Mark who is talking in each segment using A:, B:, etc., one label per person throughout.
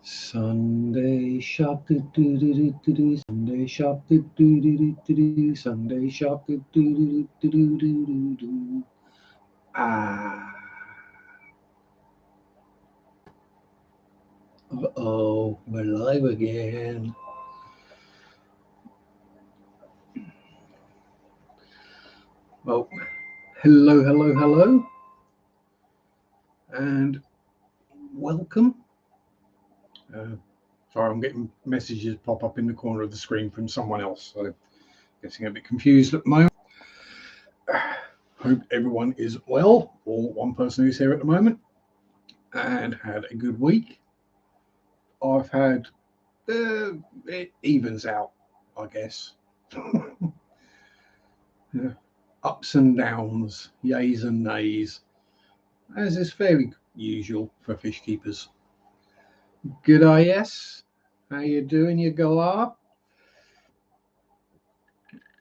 A: Sunday shop, do do do do do do. Sunday shop, do do do do do do. Sunday shop, do do do do do do do do. Ah, oh, we're live again. Well, hello, and welcome. Sorry, I'm getting messages pop up in the corner of the screen from someone else, so getting a bit confused at the moment. Hope everyone is well, or one person who's here at the moment, and had a good week. I've had it evens out, I guess. Yeah. Ups and downs, yays and nays, as is fairly usual for fish keepers. Good day, yes. How you doing, you galah?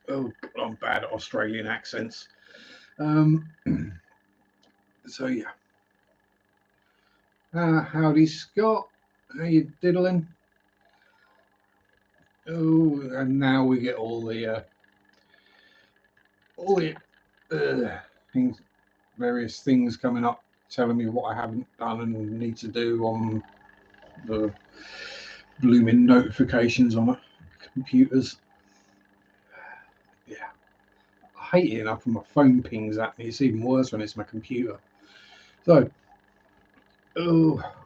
A: Oh, I'm bad at Australian accents. So yeah. Howdy, Scott. How you diddling? Oh, and now we get all the things, various things coming up, telling me what I haven't done and need to do on the blooming notifications on my computers. Yeah, I hate it enough when my phone pings at me. It's even worse when it's my computer. So,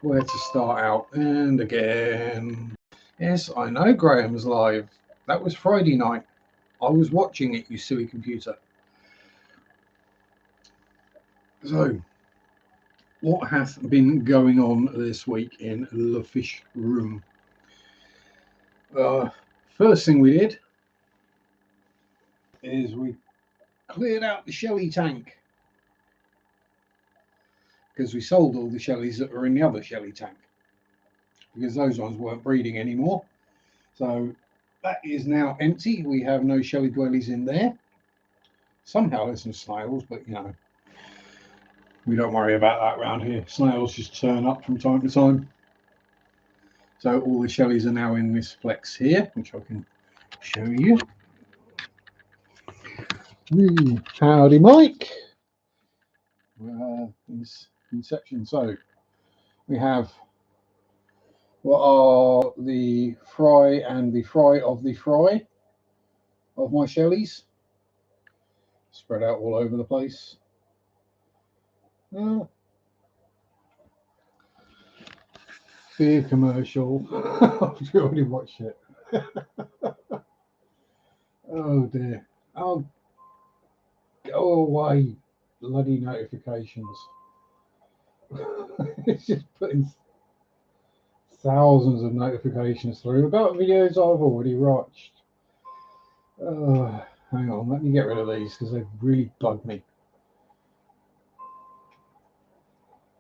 A: where to start out? And again, yes, I know Graham's live. That was Friday night. I was watching it, you silly computer. So, what hath been going on this week in the fish room? First thing we did is we cleared out the shelly tank because we sold all the shellies that were in the other shelly tank because those ones weren't breeding anymore. So that is now empty. We have no shelly dwellies in there. Somehow there's some snails, but you know, we don't worry about that around here. Snails just turn up from time to time. So all the shellies are now in this flex here, which I can show you. Howdy, Mike. This inception. So we have what are the fry and the fry of the fry of my shellies, spread out all over the place. Beer commercial. I've already watched it. Oh dear. Oh, go away, bloody notifications. It's just putting thousands of notifications through about videos I've already watched. Hang on, let me get rid of these because they've really bugged me.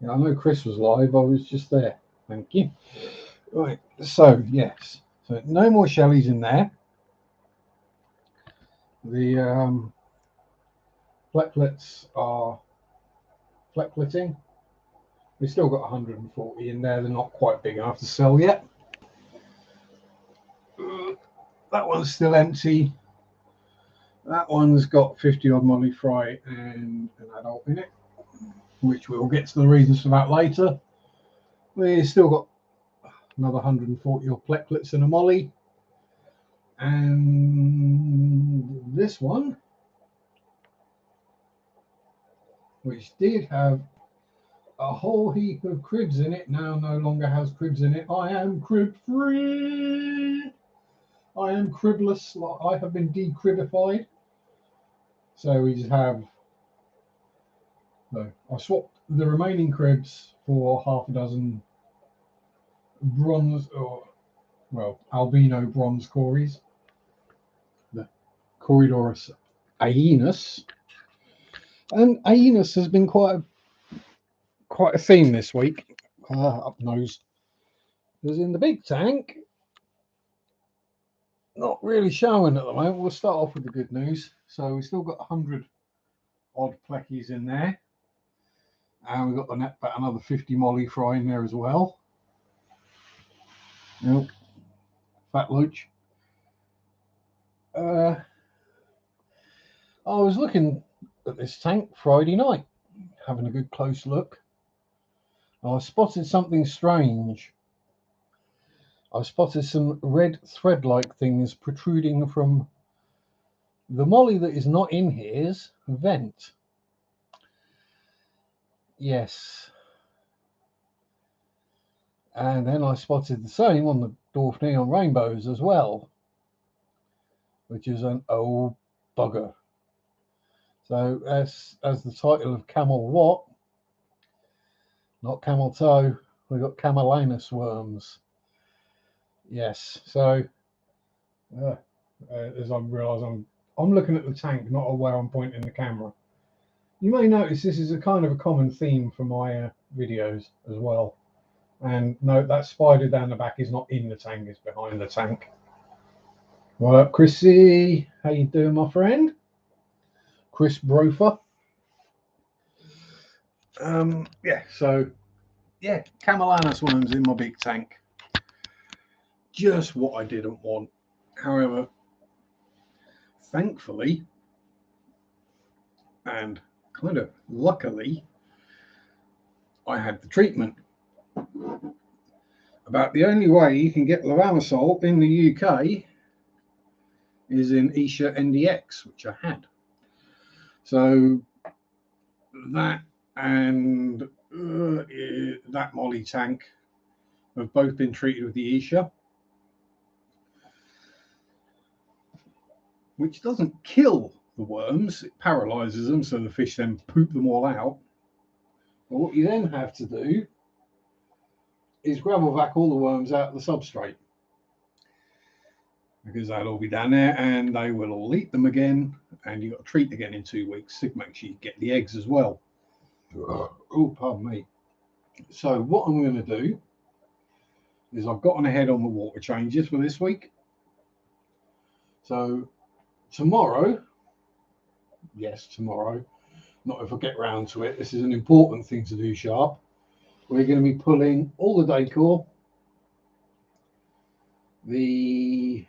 A: Yeah, I know Chris was live, I was just there. Thank you. Right, so yes, so no more shellies in there. The flecklets are fleckleting. We've still got 140 in there. They're not quite big enough to sell yet. That one's still empty. That one's got 50 odd molly fry and an adult in it, which we'll get to the reasons for that later. We've still got another 140 odd flecklets and a molly. And this one, which did have a whole heap of cribs in it, now no longer has cribs in it. I am crib free. I am cribless. I have been decribified. So we just have. No, I swapped the remaining cribs for half a dozen bronze, or well, albino bronze cories. The Corydoras aenus, and aenus has been quite a theme this week. Up nose, because in the big tank, not really showing at the moment. We'll start off with the good news. So we've still got 100 odd pleckies in there, and we've got about another 50 molly fry in there as well. Nope. Fat Loach. I was looking at this tank Friday night, having a good close look. I spotted something strange. I spotted some red thread-like things protruding from the molly that is not in here's vent. Yes. And then I spotted the same on the dwarf neon rainbows as well, which is an old bugger. So as the title of camel what? Not camel toe. We've got camelanus worms. Yes. So as I realise, I'm looking at the tank, not where I'm pointing the camera. You may notice this is a kind of a common theme for my videos as well. And no, that spider down the back is not in the tank; it's behind the tank. What up, Chrissy? How you doing, my friend? Chris Brofer. Yeah, so yeah, camelanus worms in my big tank. Just what I didn't want. However, thankfully and kind of luckily, I had the treatment. About the only way you can get levamisole in the UK is in Isha NDX, which I had. So that and that molly tank have both been treated with the Isha, which doesn't kill the worms, it paralyzes them, so the fish then poop them all out. But what you then have to do is gravel vac all the worms out of the substrate, because they'll all be down there and they will all eat them again, and you've got to treat again in 2 weeks to make sure you get the eggs as well. Oh, pardon me. So what I'm going to do is I've gotten ahead on the water changes for this week. So tomorrow, yes, tomorrow, not if I get round to it, this is an important thing to do, Sharpe. We're going to be pulling all the decor, we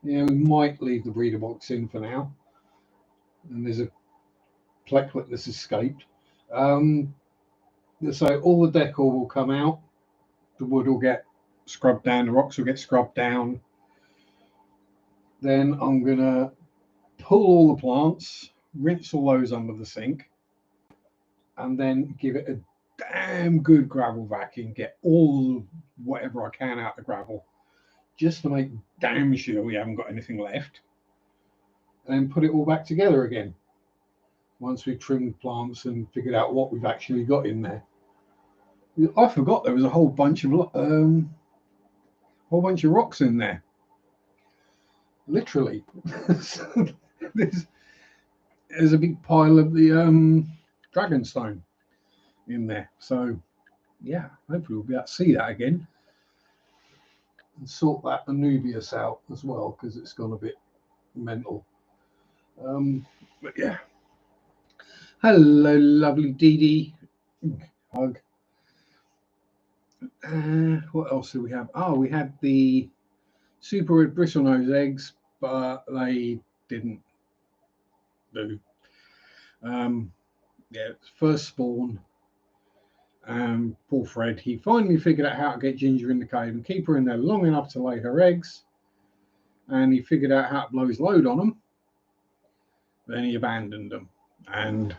A: might leave the breeder box in for now, and there's a plecklet that's escaped. So all the decor will come out, the wood will get scrubbed down, the rocks will get scrubbed down. Then I'm going to pull all the plants, rinse all those under the sink, and then give it a damn good gravel vacuum, get all whatever I can out the gravel, just to make damn sure we haven't got anything left, and then put it all back together again once we've trimmed plants and figured out what we've actually got in there. I forgot there was a whole bunch of rocks in there. Literally, there's a big pile of the dragonstone in there. So yeah, hopefully we'll be able to see that again and sort that Anubias out as well, because it's gone a bit mental. But yeah, hello, lovely Dee Dee. Hug. What else do we have? Oh, we had the super red bristlenose eggs, but they didn't do. Yeah, first spawn. Poor Fred, he finally figured out how to get Ginger in the cave and keep her in there long enough to lay her eggs, and he figured out how to blow his load on them. Then he abandoned them, and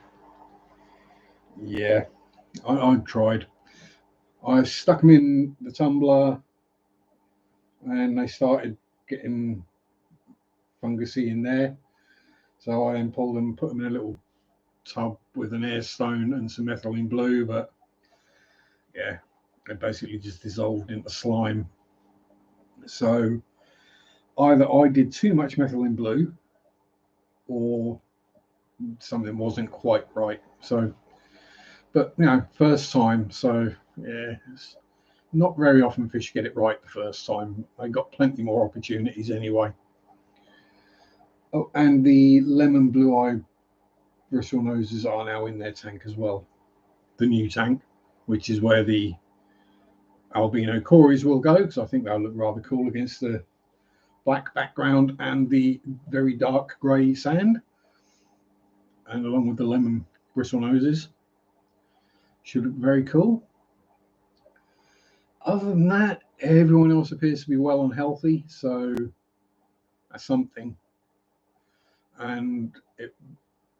A: yeah, I tried. I stuck them in the tumbler, and they started getting fungusy in there. So I then pulled them, put them in a little tub with an air stone and some methylene blue, but yeah, they basically just dissolved into slime. So either I did too much methylene blue, or something wasn't quite right. So, but first time, so yeah, it's not very often fish get it right the first time. They got plenty more opportunities anyway. Oh, and the lemon blue eye bristle noses are now in their tank as well, the new tank, which is where the albino cories will go, because I think they'll look rather cool against the black background and the very dark grey sand, and along with the lemon bristle noses. Should look very cool. Other than that, everyone else appears to be well and healthy, so that's something. And it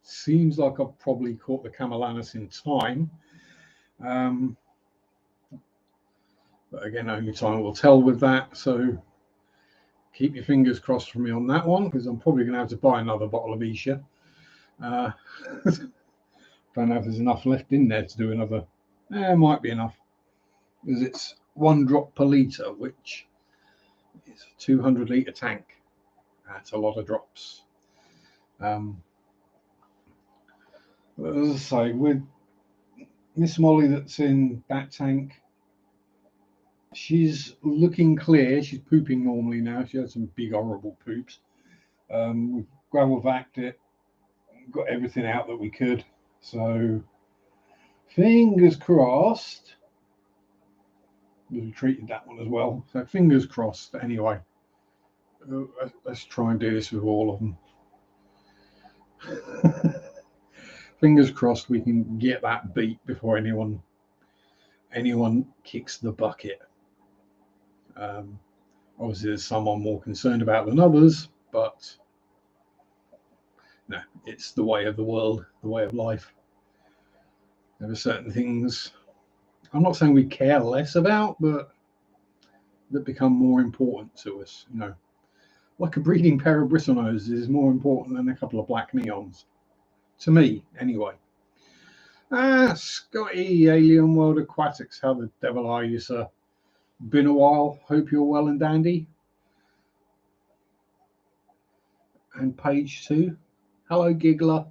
A: seems like I've probably caught the camelanus in time. But again, only time will tell with that. So keep your fingers crossed for me on that one, because I'm probably going to have to buy another bottle of Isha. Don't know if there's enough left in there to do another. It might be enough, because it's 1 drop per litre, which is a 200 litre tank. That's a lot of drops. As I say, with Miss Molly that's in that tank, she's looking clear. She's pooping normally now. She had some big horrible poops. We've gravel vacked it, got everything out that we could. So fingers crossed. We treated that one as well. So fingers crossed. Anyway, let's try and do this with all of them. Fingers crossed we can get that beat before anyone kicks the bucket. Obviously, there's some I'm more concerned about than others, but no, it's the way of the world, the way of life. There are certain things I'm not saying we care less about, but that become more important to us. You know, like a breeding pair of bristlenoses is more important than a couple of black neons, to me, anyway. Scotty, Alien World Aquatics, how the devil are you, sir? Been a while. Hope you're well and dandy. And page 2. Hello, Giggler.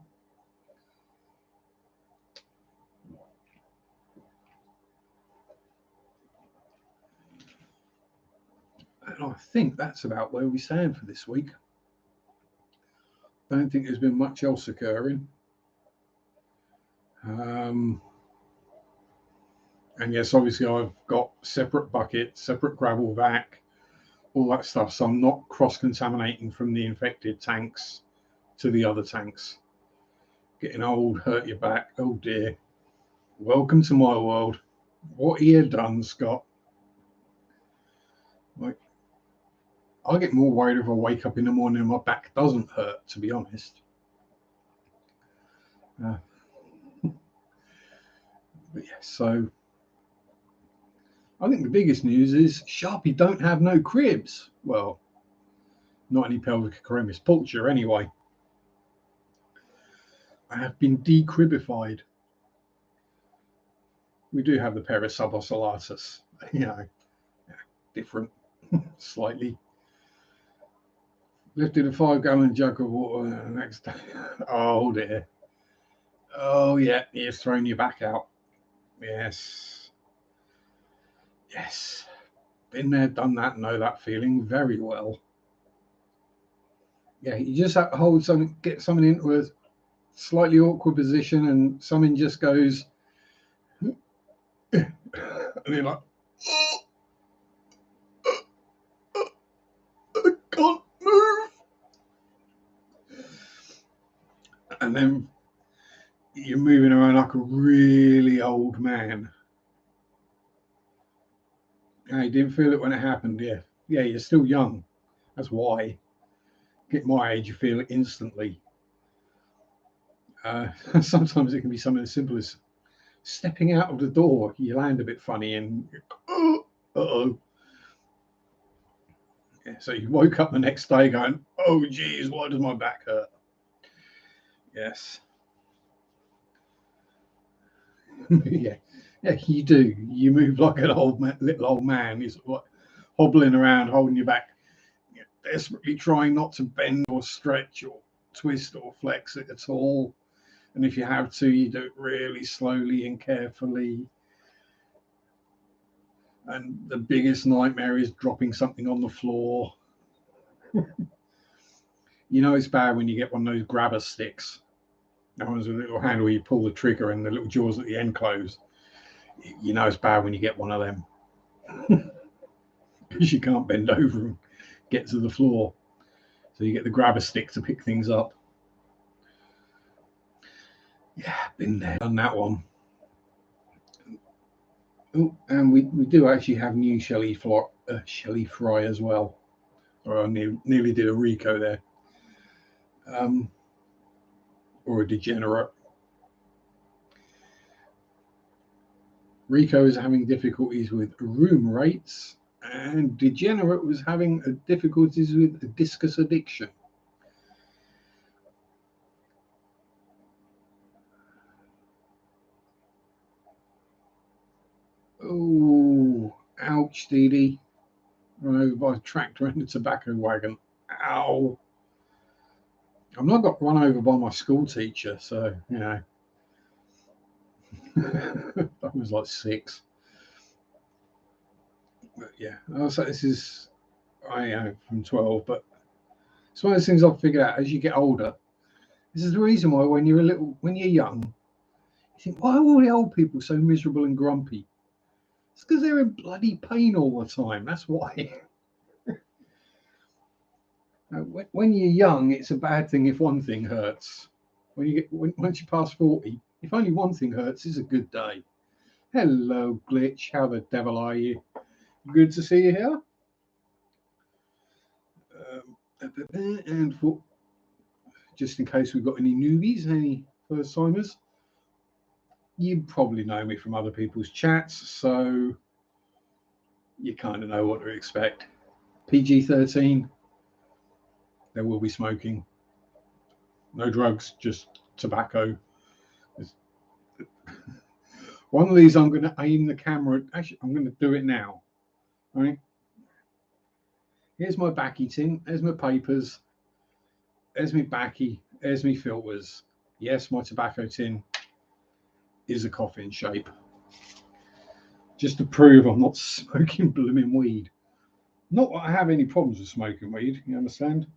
A: And I think that's about where we stand for this week. Don't think there's been much else occurring. And yes, obviously I've got separate buckets, separate gravel vac, all that stuff. So I'm not cross-contaminating from the infected tanks to the other tanks. Getting old, hurt your back. Oh dear. Welcome to my world. What are you done, Scott? Like, I get more worried if I wake up in the morning and my back doesn't hurt, to be honest. But yeah, so I think the biggest news is Sharpe don't have no cribs. Well, not any pelvic aquarium pulcher anyway. I have been decribified. We do have the pair of subocellatus, you know, different, slightly. Lifted a 5-gallon jug of water the next day. Oh dear. Oh yeah, you've thrown your back out. Yes. Yes. Been there, done that, know that feeling very well. Yeah, you just have to hold something, get something into a slightly awkward position, and something just goes, and you're like, I can't move. And then you're moving around like a really old man. You didn't feel it when it happened, yeah. Yeah, you're still young. That's why. At my age, you feel it instantly. Sometimes it can be something as simple as stepping out of the door. You land a bit funny and uh-oh. Yeah, so you woke up the next day going, oh, geez, why does my back hurt? Yes. Yeah, you do. You move like an little old man. You're sort of like hobbling around, holding your back, desperately trying not to bend or stretch or twist or flex it at all. And if you have to, you do it really slowly and carefully. And the biggest nightmare is dropping something on the floor. You know it's bad when you get one of those grabber sticks. That one's a little handle where you pull the trigger and the little jaws at the end close. You know it's bad when you get one of them. because you can't bend over and get to the floor. So you get the grabber stick to pick things up. Yeah, been there, done that one. Oh, and we do actually have new Shelly fry as well. Or I nearly did a Rico there. Or a degenerate. Rico is having difficulties with room rates, and degenerate was having difficulties with a discus addiction. Oh, ouch, Dee Dee. Run over by a tractor and a tobacco wagon. Ow. I've not got run over by my school teacher, so, you know. I was like 6. But yeah, I'll say this is, I am from 12, but it's one of those things I've figured out as you get older. This is the reason why when you're young, you think, why are all the old people so miserable and grumpy? It's because they're in bloody pain all the time. That's why. When you're young, it's a bad thing if one thing hurts. Once you pass 40, if only one thing hurts, it's a good day. Hello, Glitch. How the devil are you? Good to see you here. And for, just in case we've got any newbies, any first timers, you probably know me from other people's chats, so you kind of know what to expect. PG-13. There will be smoking. No drugs, just tobacco. One of these, I'm going to aim the camera. Actually, I'm going to do it now. All right. Here's my backy tin. There's my papers. There's my backy. There's my filters. Yes, my tobacco tin is a coffin shape. Just to prove I'm not smoking blooming weed. Not that I have any problems with smoking weed. You understand?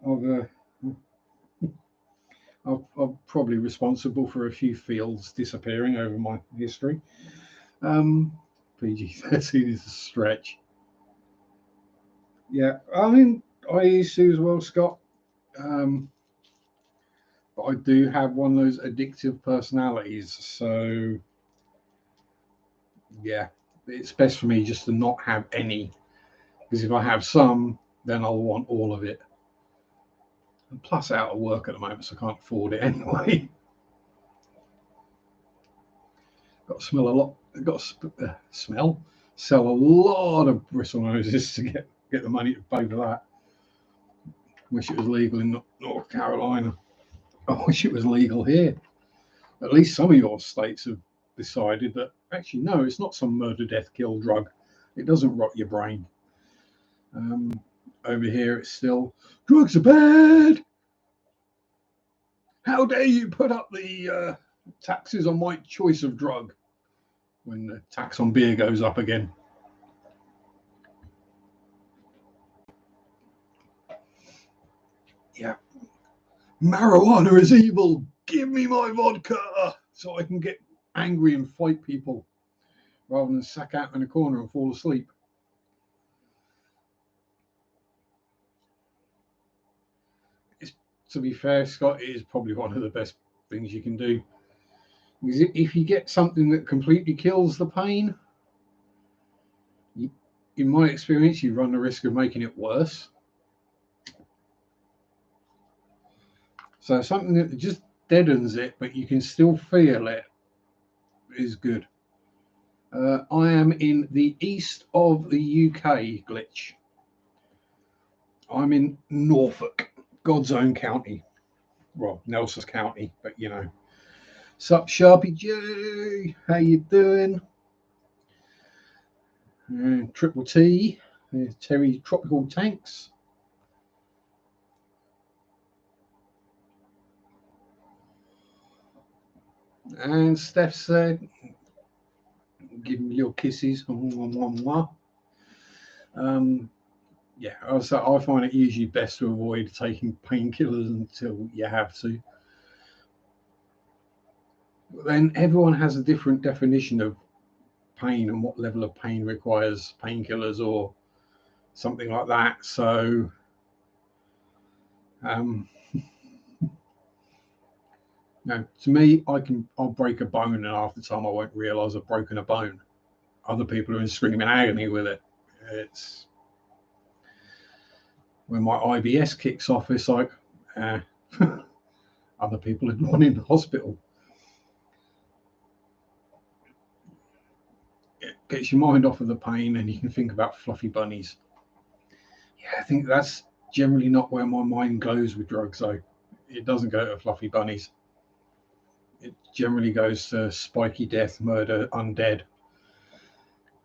A: I'm probably responsible for a few fields disappearing over my history. PG-13 is a stretch. Yeah, I mean, I used to as well, Scott. But I do have one of those addictive personalities. So, yeah, it's best for me just to not have any. Because if I have some, then I'll want all of it. And plus, out of work at the moment, so I can't afford it anyway. Got to smell a lot. Got to sell a lot of bristle noses to get the money to pay for that. Wish it was legal in North Carolina. I wish it was legal here. At least some of your states have decided that actually no, it's not some murder, death, kill drug. It doesn't rot your brain. Over here, it's still drugs are bad. How dare you put up the taxes on my choice of drug when the tax on beer goes up again? Yeah. Marijuana is evil. Give me my vodka so I can get angry and fight people rather than sack out in a corner and fall asleep. To be fair, Scott, it is probably one of the best things you can do. Because if you get something that completely kills the pain, in my experience, you run the risk of making it worse. So something that just deadens it, but you can still feel it, is good. I am in the east of the UK, Glitch. I'm in Norfolk, God's own county. Well, Nelson's county, but you know. Sup, Sharpe J? How you doing? Triple T, Terry Tropical Tanks. And Steph said, give me little kisses. Yeah, also I find it usually best to avoid taking painkillers until you have to. Then everyone has a different definition of pain and what level of pain requires painkillers or something like that. So no, to me, I'll break a bone and half the time I won't realise I've broken a bone. Other people are in screaming agony with it. It's when my IBS kicks off, it's like other people have gone in the hospital. It gets your mind off of the pain and you can think about fluffy bunnies. Yeah, I think that's generally not where my mind goes with drugs, though. It doesn't go to fluffy bunnies. It generally goes to spiky death, murder, undead.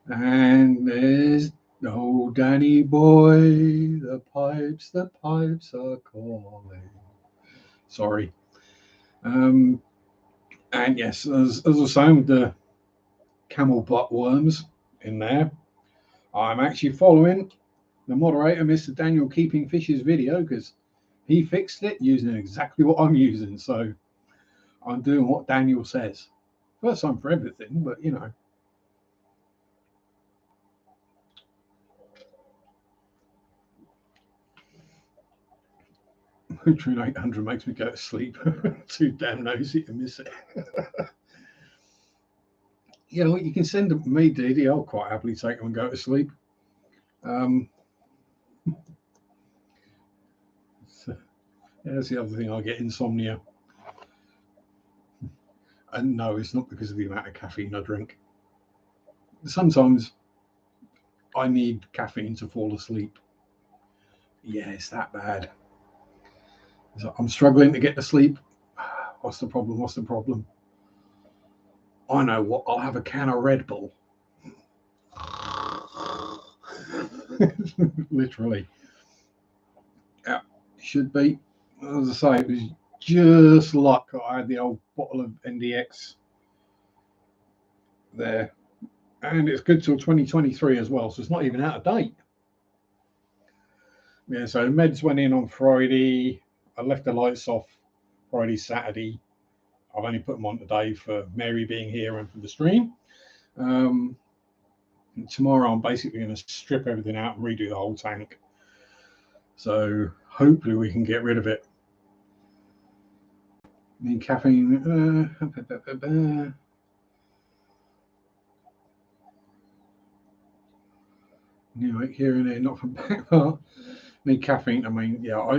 A: And there's oh, Danny boy, the pipes are calling. Sorry. And yes, as I was saying with the camel butt worms in there, I'm actually following the moderator, Mr. Daniel Keeping Fish's video, because he fixed it using exactly what I'm using. So I'm doing what Daniel says. First time for everything, but you know. Tune 800 makes me go to sleep. Too damn nosy to miss it. You know, you can send them to me, Dee. I'll quite happily take them and go to sleep. So, that's the other thing. I get insomnia. And no, it's not because of the amount of caffeine I drink. Sometimes I need caffeine to fall asleep. Yeah, it's that bad. So I'm struggling to get to sleep. What's the problem? What's the problem? I know what. I'll have a can of Red Bull. Literally. Yeah, should be. As I say, it was just luck. I had the old bottle of NDX there. And it's good till 2023 as well, so it's not even out of date. Yeah, so meds went in on Friday. I left the lights off Friday, Saturday. I've only put them on today for Mary being here and for the stream. And tomorrow I'm basically going to strip everything out and redo the whole tank. So hopefully we can get rid of it. I mean, caffeine. You know, here and there, not from back part. I mean, caffeine. I mean, yeah, I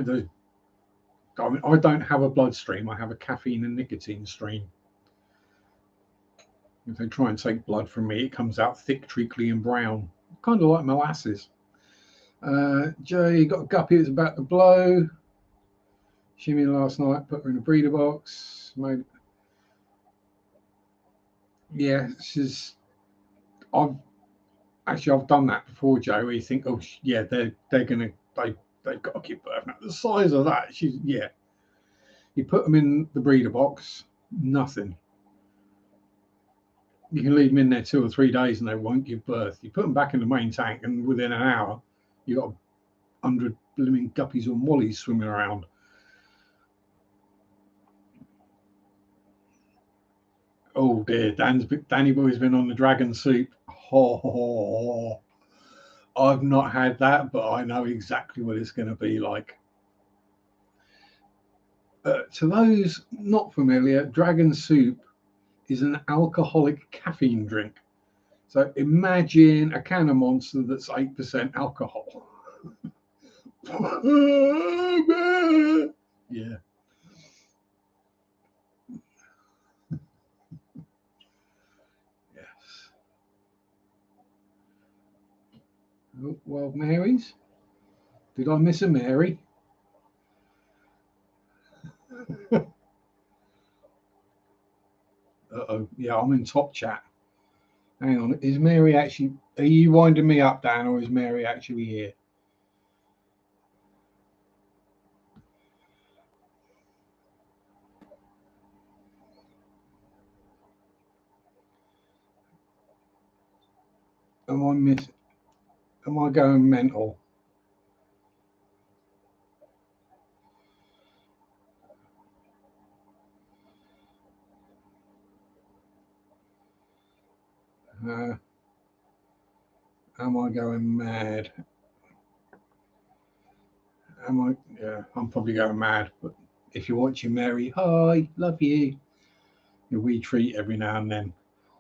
A: don't have a bloodstream. I have a caffeine and nicotine stream. If they try and take blood from me, it comes out thick, treacly, and brown, kind of like molasses. Jay got a guppy that's about to blow. Shimmy last night, put her in a breeder box. Yeah, I've done that before, Joe. Where you think, oh yeah, they've got to keep birth now. The size of that, you put them in the breeder box, nothing. You can leave them in there 2 or 3 days and they won't give birth. You put them back in the main tank, and within an hour, you got 100 blooming guppies or mollies swimming around. Oh dear, Danny Boy's been on the dragon soup. Oh, I've not had that, but I know exactly what it's going to be like. To those not familiar, dragon soup is an alcoholic caffeine drink. So imagine a can of Monster that's 8% alcohol. Yeah. Yes. Oh, well, Marys. Did I miss a Mary? Uh-oh. Yeah, I'm in top chat. Hang on. Is Mary actually... Are you winding me up, Dan, or is Mary actually here? Am I going mental? Am I going mad? Am I? Yeah, I'm probably going mad. But if you're watching, Mary, hi, love you. You retweet every now and then.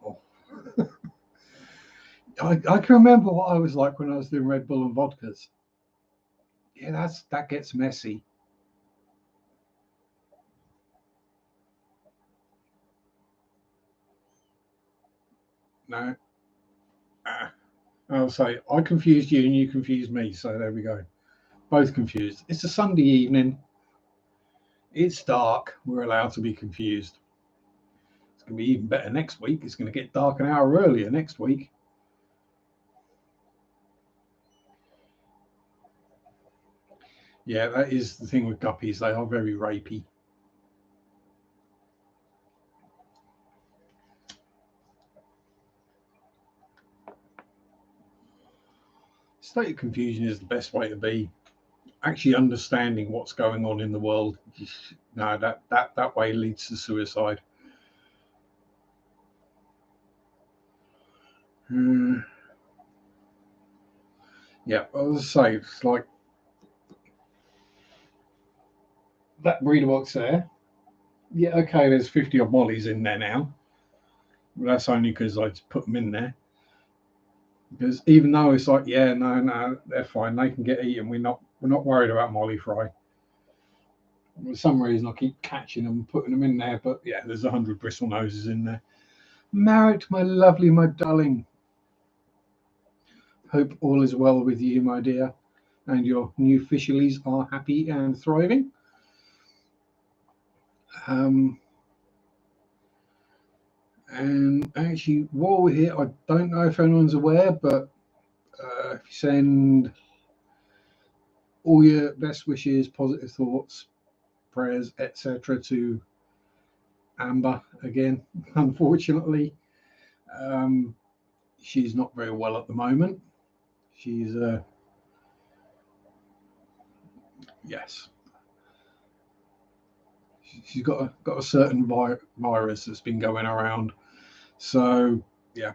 A: Oh. I can remember what I was like when I was doing Red Bull and vodkas. Yeah, that gets messy. No, I'll say I confused you and you confused me. So there we go. Both confused. It's a Sunday evening. It's dark. We're allowed to be confused. It's going to be even better next week. It's going to get dark an hour earlier next week. Yeah, that is the thing with guppies. They are very rapey. State of confusion is the best way to be. Actually understanding what's going on in the world. No, that way leads to suicide. Yeah, as I say, it's like that breeder box there. Yeah, okay, there's 50 odd mollies in there now. But that's only because I just put them in there. Because even though it's like, yeah, no, they're fine. They can get eaten. We're not worried about molly fry. For some reason, I keep catching them and putting them in there. But yeah, there's 100 bristle noses in there. Marriott, my lovely, my darling. Hope all is well with you, my dear, and your new fisheries are happy and thriving. Um, and actually, while we're here, I don't know if anyone's aware, but if you send all your best wishes, positive thoughts, prayers, etc., to Amber again, unfortunately, um, she's not very well at the moment. She's yes, she's got a certain virus that's been going around. So yeah,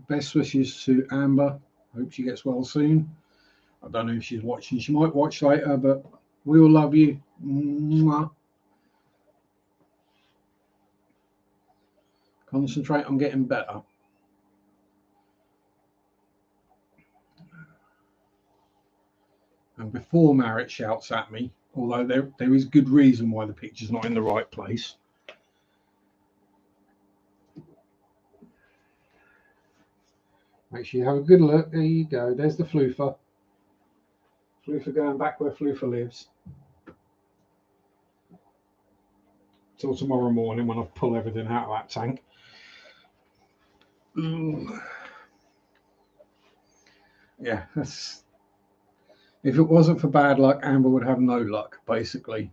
A: best wishes to Amber. Hope she gets well soon. I don't know if she's watching. She might watch later, but we all love you. Mwah. Concentrate on getting better. And before Marriott shouts at me, although there is good reason why the picture's not in the right place. Make sure you have a good look. There you go. There's the floofer. Floofer going back where floofer lives. Till tomorrow morning when I pull everything out of that tank. Yeah, that's. If it wasn't for bad luck, Amber would have no luck, basically.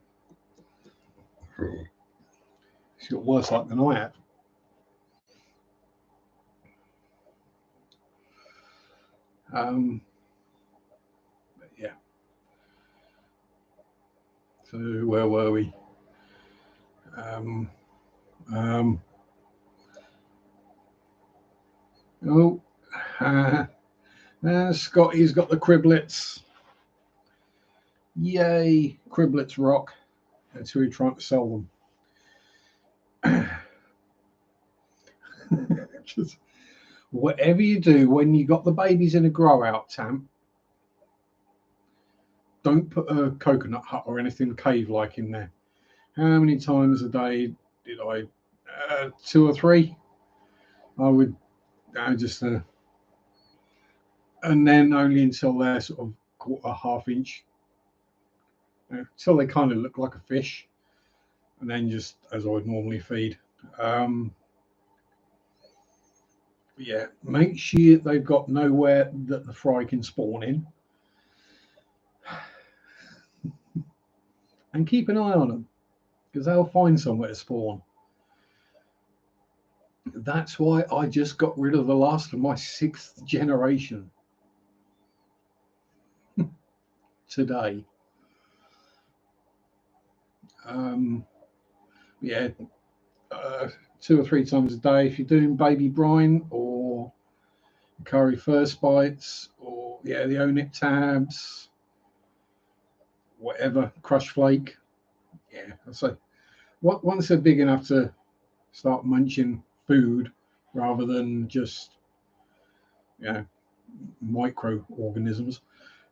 A: She's got worse luck than I have. Yeah. So where were we? Um, um, oh, Scotty's got the criblets. Yay, criblets rock. That's who we're trying to sell them. Just whatever you do when you got the babies in a grow out tank, don't put a coconut hut or anything cave like in there. How many times a day did I? 2 or 3. I would just, and then only until they're sort of quarter, half inch, until they kind of look like a fish, and then just as I would normally feed. Yeah, make sure they've got nowhere that the fry can spawn in, and keep an eye on them because they'll find somewhere to spawn. That's why I just got rid of the last of my 6th generation today. Yeah, 2 or 3 times a day. If you're doing baby brine or curry first bites, or yeah, the Own It tabs, whatever, crush flake. Yeah, I say once they're big enough to start munching food rather than just, you know, microorganisms,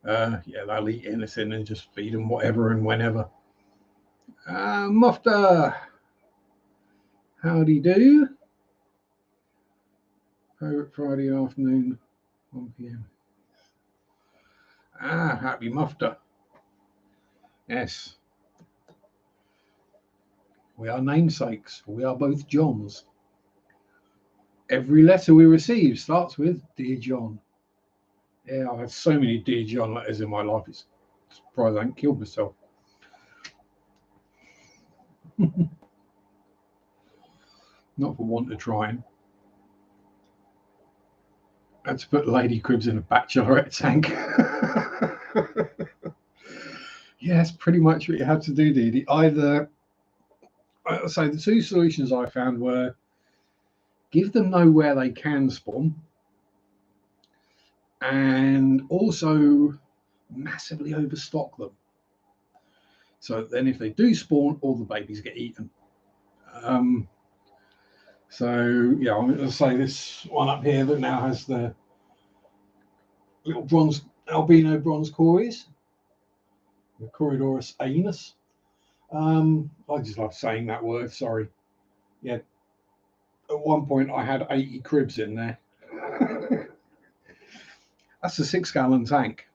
A: yeah, they'll eat anything and just feed them whatever and whenever. Mufta, howdy do. Favorite Friday afternoon, 1 p.m. Happy Mufta. Yes. We are namesakes. We are both Johns. Every letter we receive starts with Dear John. Yeah, I've had so many Dear John letters in my life. It's surprised I haven't killed myself. Not for want of trying. I had to put Lady Cribs in a bachelorette tank. Yeah, that's pretty much what you had to do, Dee Dee. Either, so the two solutions I found were give them nowhere they can spawn, and also massively overstock them. So then if they do spawn, all the babies get eaten. So yeah, I'm going to say this one up here that now has the little bronze albino bronze cories, the Corridorus anus. I just love saying that word. Sorry. Yeah. At one point, I had 80 cribs in there. That's a 6-gallon tank.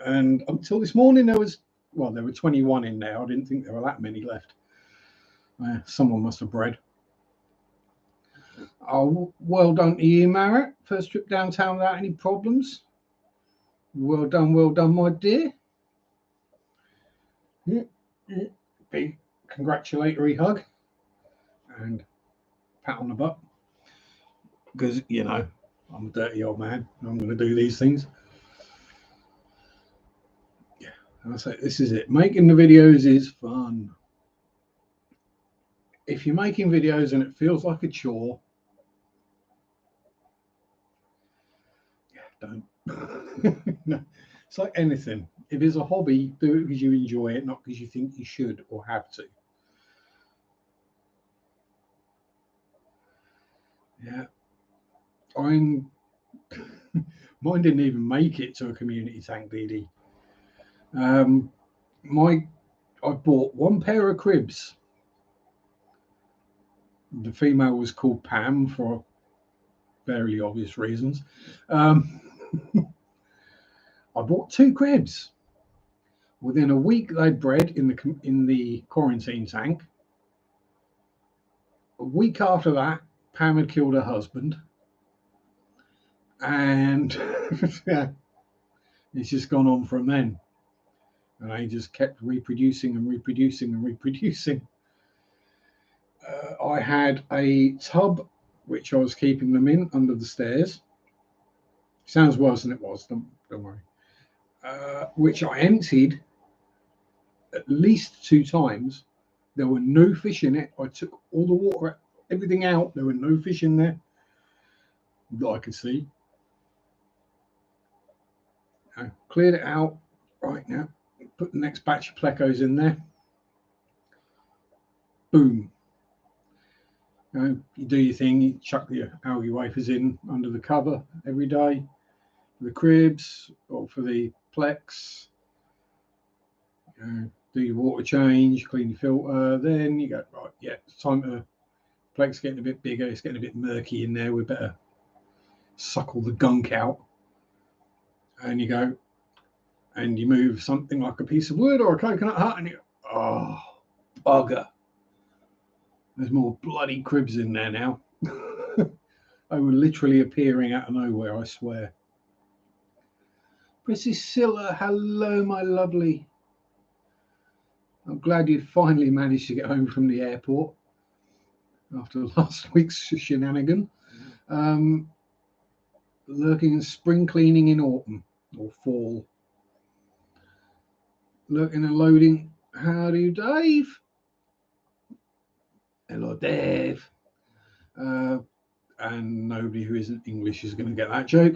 A: And until this morning, there were 21 in there. I didn't think there were that many left. Someone must have bred. Oh, well done to you, Marrett. First trip downtown without any problems. Well done, my dear. Big congratulatory hug and pat on the butt, because you know I'm a dirty old man and I'm going to do these things. Yeah, and I say this is it. Making the videos is fun. If you're making videos and it feels like a chore, yeah, don't. No, it's like anything. If it's a hobby, do it because you enjoy it, not because you think you should or have to. Yeah, mine didn't even make it to a community tank, DD. I bought one pair of cribs. The female was called Pam for fairly obvious reasons. I bought 2 cribs. Within a week, they bred in the quarantine tank. A week after that, Pam had killed her husband, and yeah, it's just gone on from then. And I just kept reproducing and reproducing and reproducing. I had a tub which I was keeping them in under the stairs. Sounds worse than it was. Don't worry. Which I emptied at least 2 times. There were no fish in it. I took all the water, everything out. There were no fish in there that I could see. I cleared it out. Right now, put the next batch of plecos in there. Boom. You do your thing. You chuck the algae wafers in under the cover every day for the cribs or for the plex. Do your water change, clean your filter. Then you go, right, yeah, it's time to plex getting a bit bigger. It's getting a bit murky in there. We better suck all the gunk out. And you go, and you move something like a piece of wood or a coconut hut, and you go, oh, bugger. There's more bloody cribs in there now. They were literally appearing out of nowhere, I swear. Priscilla, hello, my lovely. I'm glad you finally managed to get home from the airport after last week's shenanigan. Lurking and spring cleaning in autumn or fall. Lurking and loading. Howdy, Dave. Hello, Dave. and nobody who isn't English is going to get that joke.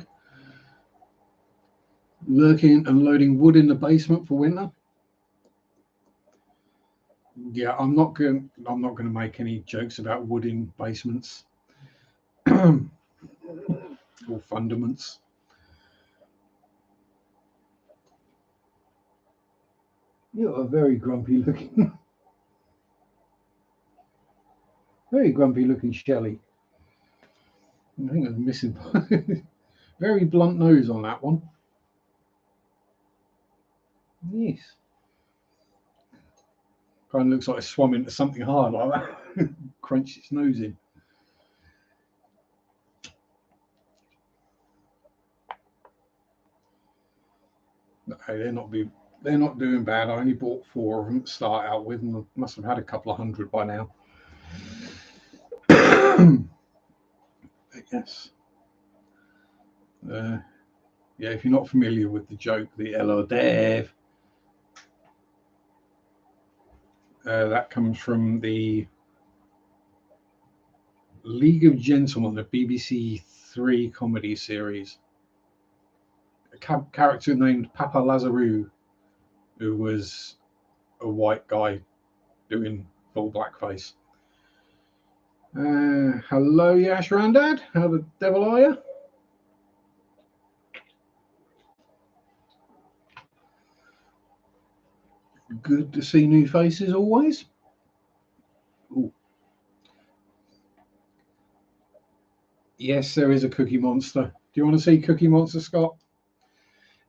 A: Lurking and loading wood in the basement for winter. Yeah, I'm not going to make any jokes about wood in basements or fundaments. You're very grumpy looking. Very grumpy looking Shelley. I think I'm missing. Very blunt nose on that one. Yes. Kind of looks like it swum into something hard like that. Crunched its nose in. No, they're not doing bad. I only bought 4 of them to start out with, and I must have had a couple of hundred by now. Yes. Yeah, if you're not familiar with the joke, the Hello Dave, that comes from the League of Gentlemen, the BBC 3 comedy series. A character named Papa Lazarou, who was a white guy doing full blackface. Hello, Yash Randad. How the devil are you? Good to see new faces always. Ooh. Yes, there is a Cookie Monster. Do you want to see Cookie Monster, Scott?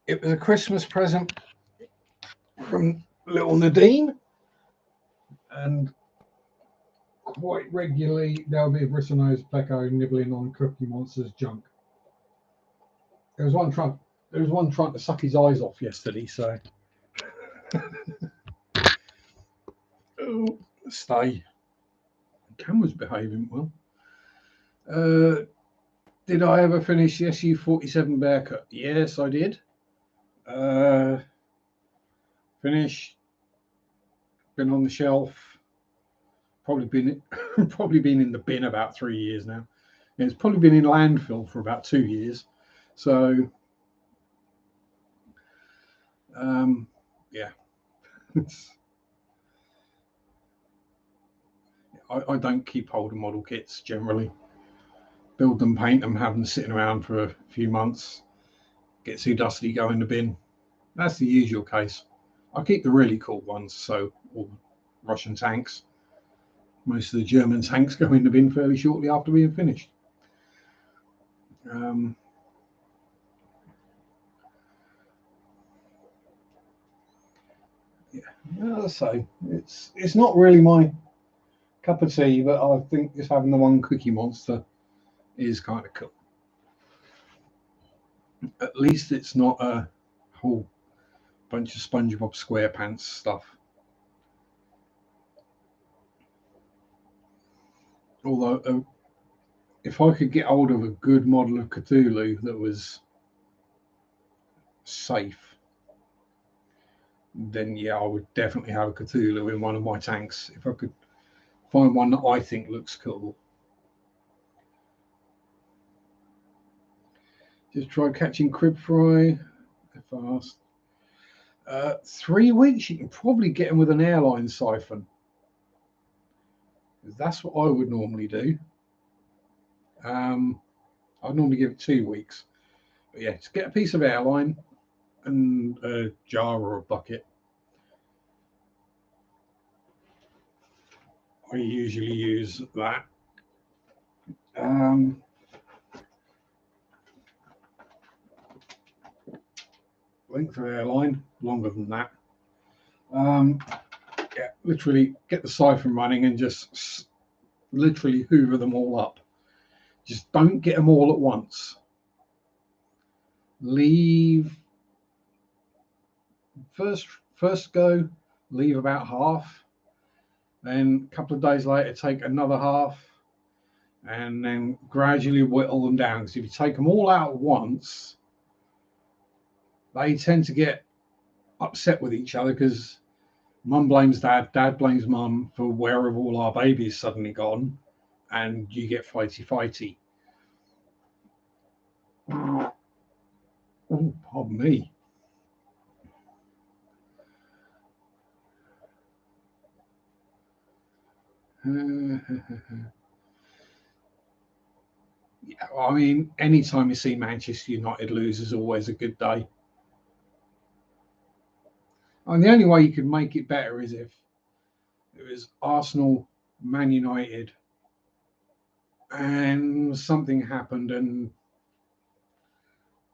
A: It was a Christmas present from little Nadine, and quite regularly there'll be a bristlenose pleco nibbling on Cookie Monster's junk. There was one trying to suck his eyes off yesterday, so oh, stay. The camera's behaving well. Did I ever finish the SU-47 Bearcat? Yes, I did. Finished. Been on the shelf. Probably been in the bin about 3 years now. And it's probably been in landfill for about 2 years. So, yeah. I don't keep hold of model kits generally. Build them, paint them, have them sitting around for a few months. Get too dusty, go in the bin. That's the usual case. I keep the really cool ones, so all Russian tanks. Most of the German tanks go in the bin fairly shortly after being finished. Yeah, so it's not really my cup of tea, but I think just having the one Cookie Monster is kind of cool. At least it's not a whole bunch of SpongeBob SquarePants stuff. Although, if I could get hold of a good model of Cthulhu that was safe, then yeah, I would definitely have a Cthulhu in one of my tanks if I could find one that I think looks cool. Just try catching crib fry fast. 3 weeks, you can probably get them with an airline siphon. That's what I would normally do. I'd normally give it 2 weeks. But yeah, just get a piece of airline and a jar or a bucket. I usually use that. Length of airline, longer than that. Yeah, literally get the siphon running and just literally hoover them all up. Just don't get them all at once. Leave first go, leave about half. Then a couple of days later, take another half, and then gradually whittle them down. Because if you take them all out at once, they tend to get upset with each other because mum blames dad, dad blames mum for where have all our babies suddenly gone, and you get fighty. Pardon me. Yeah, I mean, anytime you see Manchester United lose is always a good day. And the only way you can make it better is if it was Arsenal, Man United, and something happened and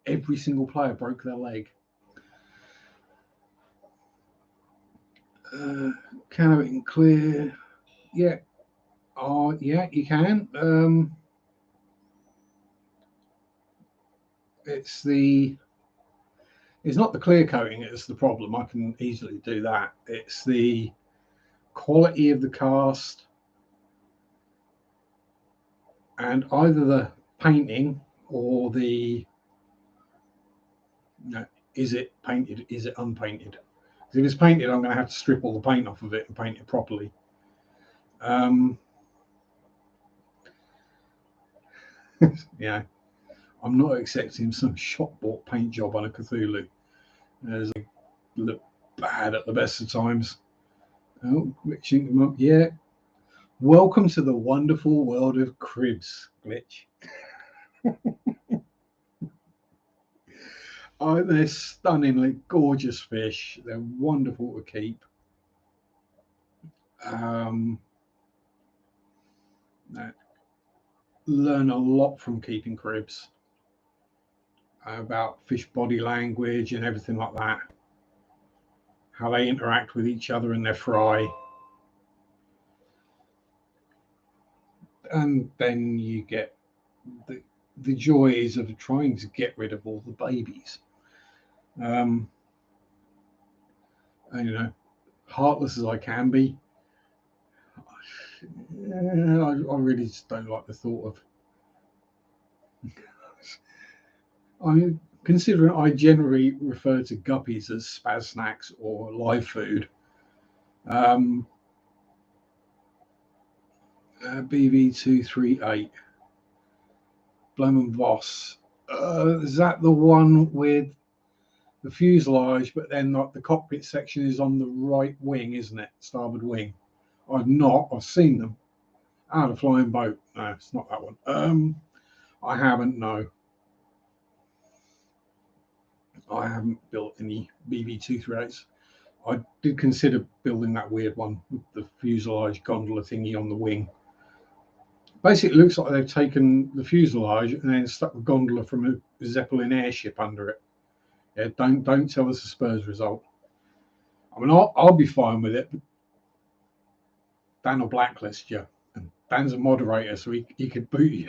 A: every single player broke their leg. Can I have it clear? Yeah. Oh, yeah, you can. It's not the clear coating that's the problem. I can easily do that. It's the quality of the cast and either the painting or the is it painted, is it unpainted? Because if it's painted, I'm going to have to strip all the paint off of it and paint it properly. Yeah, I'm not accepting some shop bought paint job on a Cthulhu. As they look bad at the best of times. Oh, glitching them up. Yeah. Welcome to the wonderful world of cribs, Glitch. Oh, they're stunningly gorgeous fish. They're wonderful to keep. Learn a lot from keeping cribs about fish body language and everything like that. How they interact with each other in their fry. And then you get the joys of trying to get rid of all the babies. And, heartless as I can be, I really just don't like the thought of. I mean, considering I generally refer to guppies as spaz snacks or live food. BV238, Bloem & Voss. Is that the one with the fuselage, but then the cockpit section is on the right wing, isn't it? Starboard wing. I've seen them. The flying boat. No, it's not that one. I haven't, no. I haven't built any BV238s. I did consider building that weird one with the fuselage gondola thingy on the wing. Basically, it looks like they've taken the fuselage and then stuck the gondola from a Zeppelin airship under it. Yeah, don't tell us the Spurs result. I mean, I'll be fine with it. Dan will blacklist you. And Dan's a moderator, so he could boot you.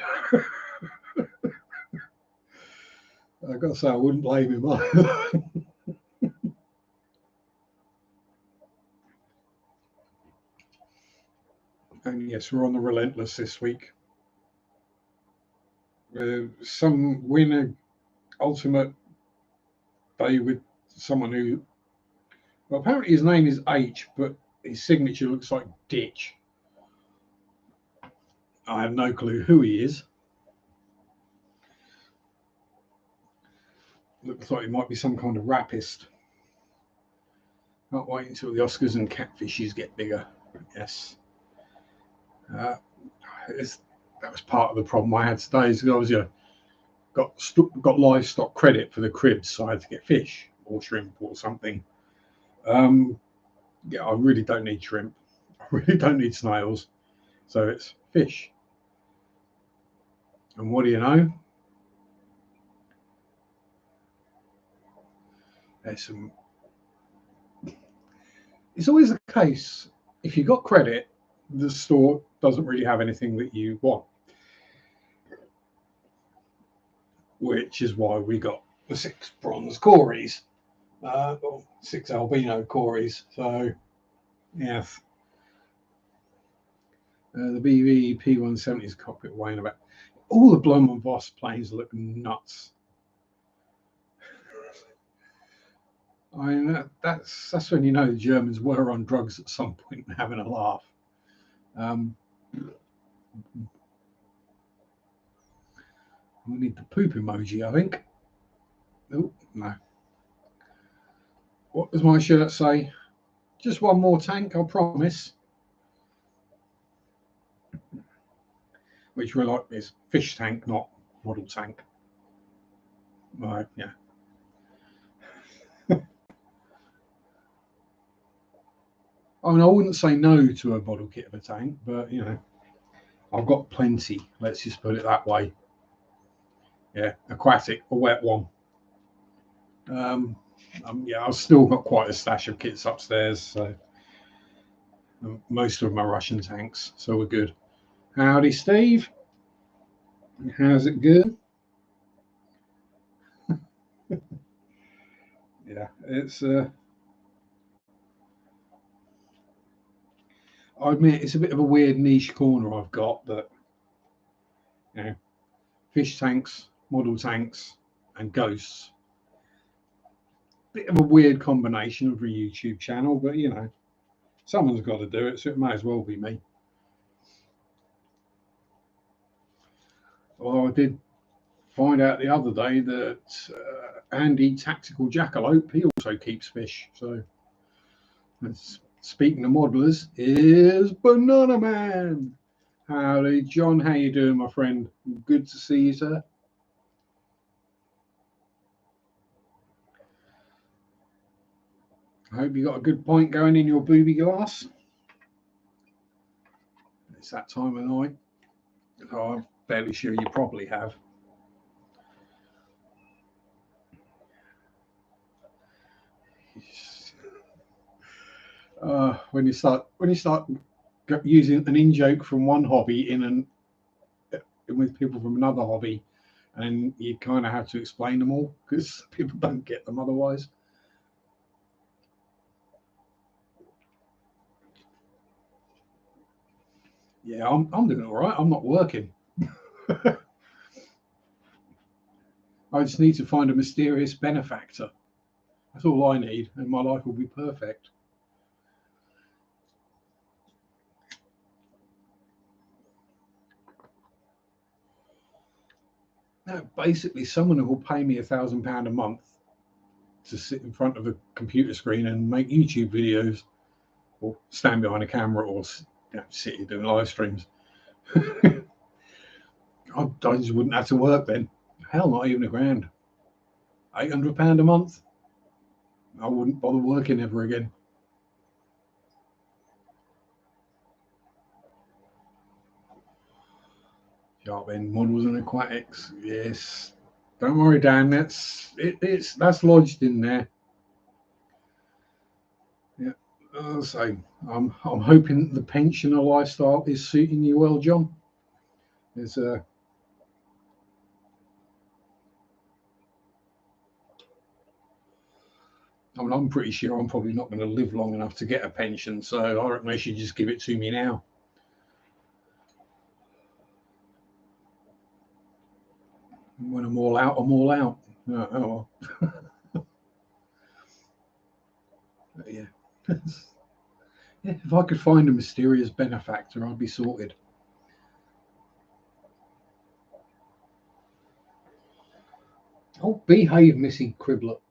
A: I've got to say, I wouldn't blame him either. And yes, we're on the Relentless this week. Some winner ultimate day with someone who, well, apparently his name is H, but his signature looks like Ditch. I have no clue who he is. Looks like he might be some kind of rapist. Can't wait until the Oscars and catfishes get bigger. Yes. That was part of the problem I had today. Is I was got livestock credit for the cribs, so I had to get fish or shrimp or something. Yeah, I really don't need shrimp. I really don't need snails. So it's fish. And what do you know? It's always the case. If you got credit, the store doesn't really have anything that you want. Which is why we got the 6 bronze Cories, 6 albino Cories. So, yes. The BV P170's cockpit weighing about. All the Bloem & Voss planes look nuts. I mean, that's when you know the Germans were on drugs at some point and having a laugh. We need the poop emoji, I think. Oh, no. What does my shirt say? Just one more tank, I promise. Which we like is fish tank, not model tank. Right, yeah. I mean, I wouldn't say no to a model kit of a tank, but you know, I've got plenty. Let's just put it that way. Yeah, aquatic, a wet one. Yeah, I've still got quite a stash of kits upstairs, so most of them are Russian tanks, so we're good. Howdy, Steve. How's it good? Yeah, it's. I admit it's a bit of a weird niche corner I've got, but you know, fish tanks, model tanks, and ghosts. Bit of a weird combination of a YouTube channel, but you know, someone's got to do it, so it may as well be me. Although I did find out the other day that Andy Tactical Jackalope, he also keeps fish. So, speaking of modelers, is Banana Man. Howdy, John. How you doing, my friend? Good to see you, sir. I hope you got a good pint going in your booby glass. It's that time of night. Oh, I'm fairly sure you probably have. When you start using an in-joke from one hobby in with people from another hobby, and you kind of have to explain them all because people don't get them otherwise. Yeah, I'm doing all right. I'm not working. I just need to find a mysterious benefactor. That's all I need, and my life will be perfect. Now, basically, someone who will pay me £1,000 a month to sit in front of a computer screen and make YouTube videos, or stand behind a camera, or sit here doing live streams. I just wouldn't have to work then. Hell, not even £1,000. £800 a month. I wouldn't bother working ever again. Sharpe end models and aquatics. Yes. Don't worry, Dan. That's lodged in there. Yeah. So I'm hoping the pensioner lifestyle is suiting you well, John. There's a I mean, I'm pretty sure I'm probably not going to live long enough to get a pension, so I reckon they should just give it to me now. When I'm all out, I'm all out. Oh well. Yeah. Yeah. If I could find a mysterious benefactor, I'd be sorted. Oh, behave, Missy Criblet.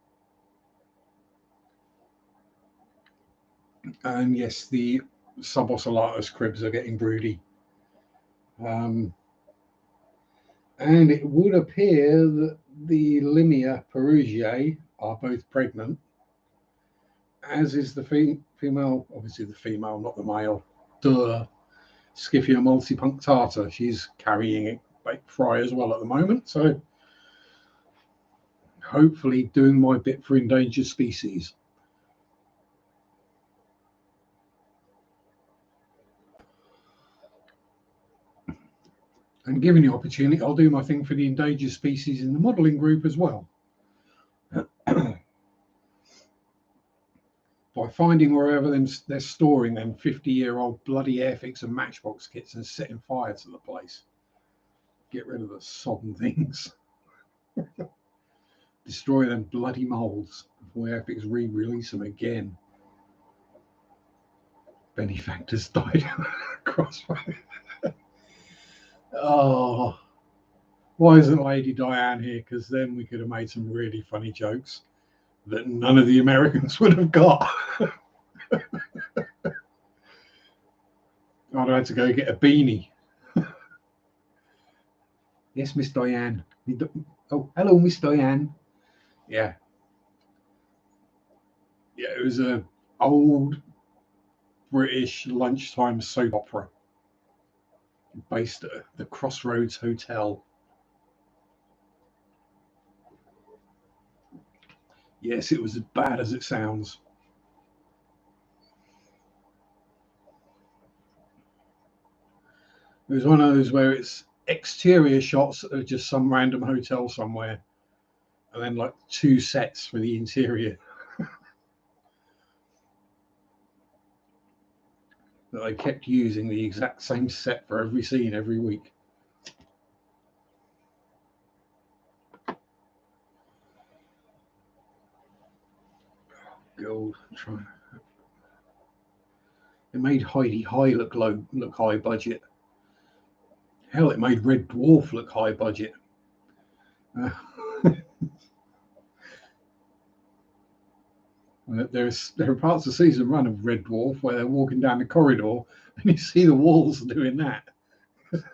A: And yes, the subocellatus cribs are getting broody. And it would appear that the Limia perugiae are both pregnant, as is the female, obviously the female, not the male. Duh. Scyphia multipunctata. She's carrying it fry as well at the moment. So hopefully doing my bit for endangered species. And given the opportunity, I'll do my thing for the endangered species in the modelling group as well. By finding wherever they're storing them 50-year-old bloody Airfix and Matchbox kits and setting fire to the place. Get rid of the sodden things. Destroy them bloody moulds before Airfix re-release them again. Benefactors died. Crossfire. Oh, why isn't Lady Diane here? Because then we could have made some really funny jokes. that none of the Americans would have got. I'd have had to go get a beanie. Yes, Miss Diane. Oh, hello, Miss Diane. Yeah. Yeah, it was a old British lunchtime soap opera based at the Crossroads Hotel. Yes, it was as bad as it sounds. It was one of those where it's exterior shots of just some random hotel somewhere, and then like 2 sets for the interior that they kept using the exact same set for every scene every week. Gold. It made Heidi High look high budget. Hell, it made Red Dwarf look high budget. There are parts of season 1 of Red Dwarf where they're walking down the corridor and you see the walls doing that.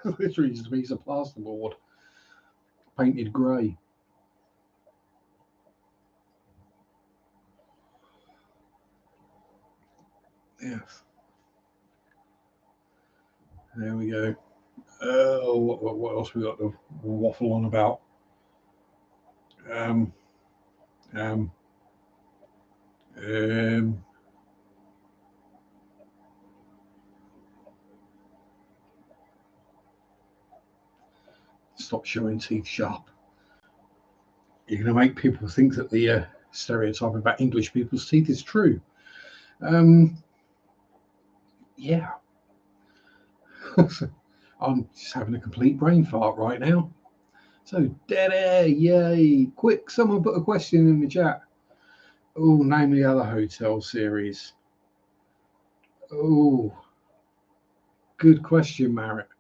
A: Literally just a piece of plasterboard painted grey. Yes. There we go. What else we got to waffle on about? Stop showing teeth, Sharpe. You're going to make people think that the stereotype about English people's teeth is true. Yeah. I'm just having a complete brain fart right now. So, dead air, yay. Quick, someone put a question in the chat. Oh, name the other hotel series. Oh, good question, Marek.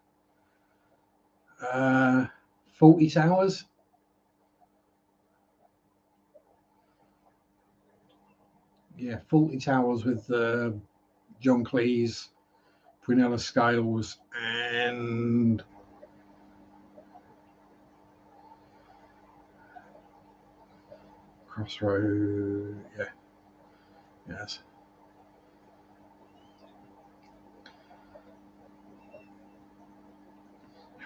A: 40 Towers. Yeah, 40 Towers with John Cleese, Prunella Scales, and Crossroad. Yeah. Yes.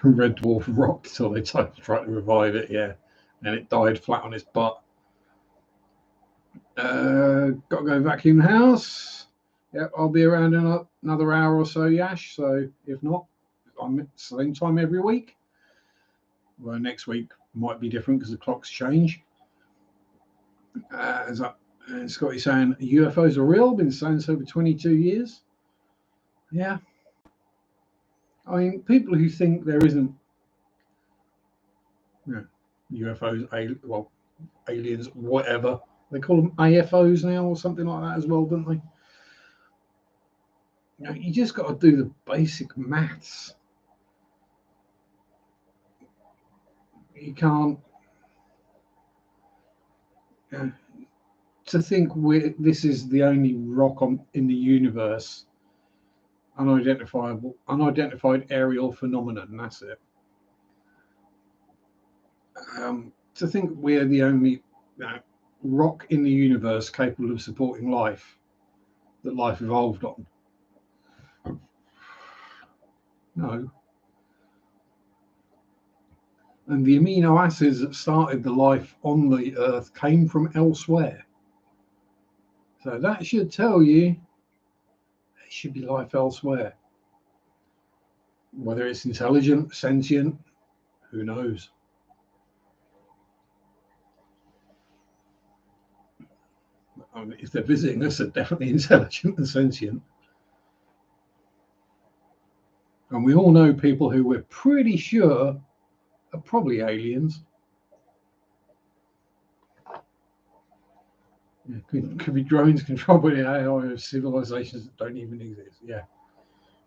A: Red Dwarf rocked till they tried to revive it, yeah. And it died flat on its butt. Got to go vacuum the house. Yeah, I'll be around in another hour or so, Yash. So if not, I'm at the same time every week. Well, next week might be different because the clocks change. Scotty saying UFOs are real. Been saying so for 22 years. Yeah. I mean, people who think there isn't UFOs, aliens, whatever. They call them AFOs now or something like that as well, don't they? You just got to do the basic maths. You can't to think this is the only rock in the universe, unidentified aerial phenomenon, and that's it. To think we're the only rock in the universe capable of supporting life that life evolved on. No. And the amino acids that started the life on the Earth came from elsewhere. So that should tell you there should be life elsewhere. Whether it's intelligent, sentient, who knows? I mean, if they're visiting us, they're definitely intelligent and sentient. And we all know people who we're pretty sure are probably aliens. Yeah, could be drones controlled by the AI of civilizations that don't even exist. Yeah,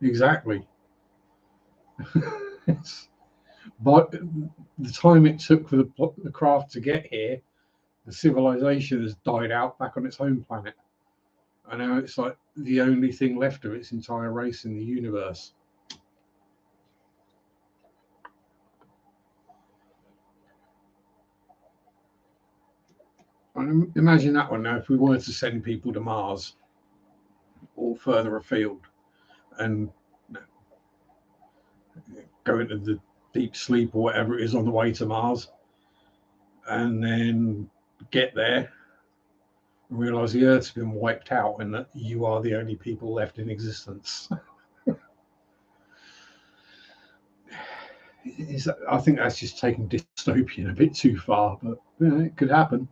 A: exactly. But the time it took for the craft to get here, the civilization has died out back on its home planet. And now it's like the only thing left of its entire race in the universe. And imagine that one now, if we were to send people to Mars or further afield and go into the deep sleep or whatever it is on the way to Mars, and then get there and realize the Earth's been wiped out and that you are the only people left in existence. I think that's just taking dystopian a bit too far, but it could happen.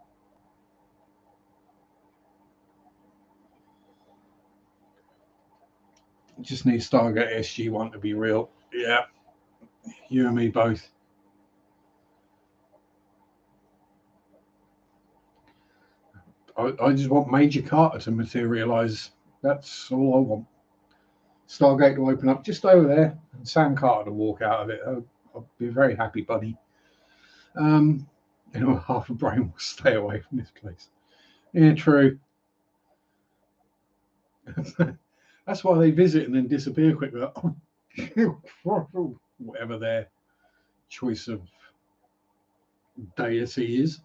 A: Just need Stargate SG-1 to be real. Yeah, you and me both. I just want Major Carter to materialize. That's all I want. Stargate to open up just over there, and Sam Carter to walk out of it. I'll be a very happy bunny. Half a brain will stay away from this place. Yeah, true. That's why they visit and then disappear quickly. Whatever their choice of deity is.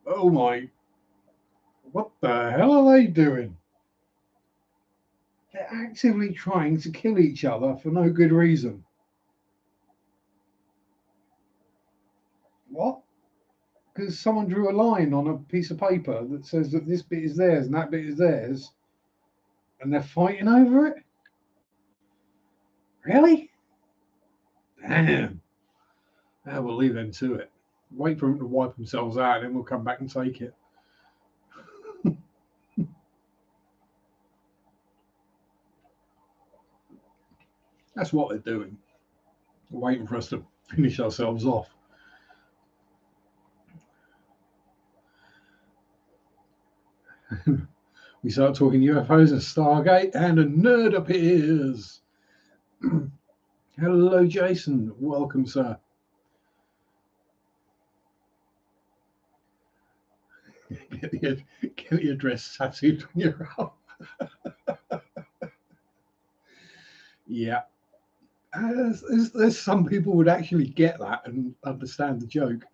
A: Oh my. What the hell are they doing? They're actively trying to kill each other for no good reason. What? Because someone drew a line on a piece of paper that says that this bit is theirs and that bit is theirs, and they're fighting over it? Really? Damn. We'll leave them to it. Wait for them to wipe themselves out, and then we'll come back and take it. That's what they're doing. They're waiting for us to finish ourselves off. We start talking UFOs and Stargate, and a nerd appears. Hello, Jason. Welcome, sir. Get the address tattooed on your arm. Yeah. There's some people would actually get that and understand the joke.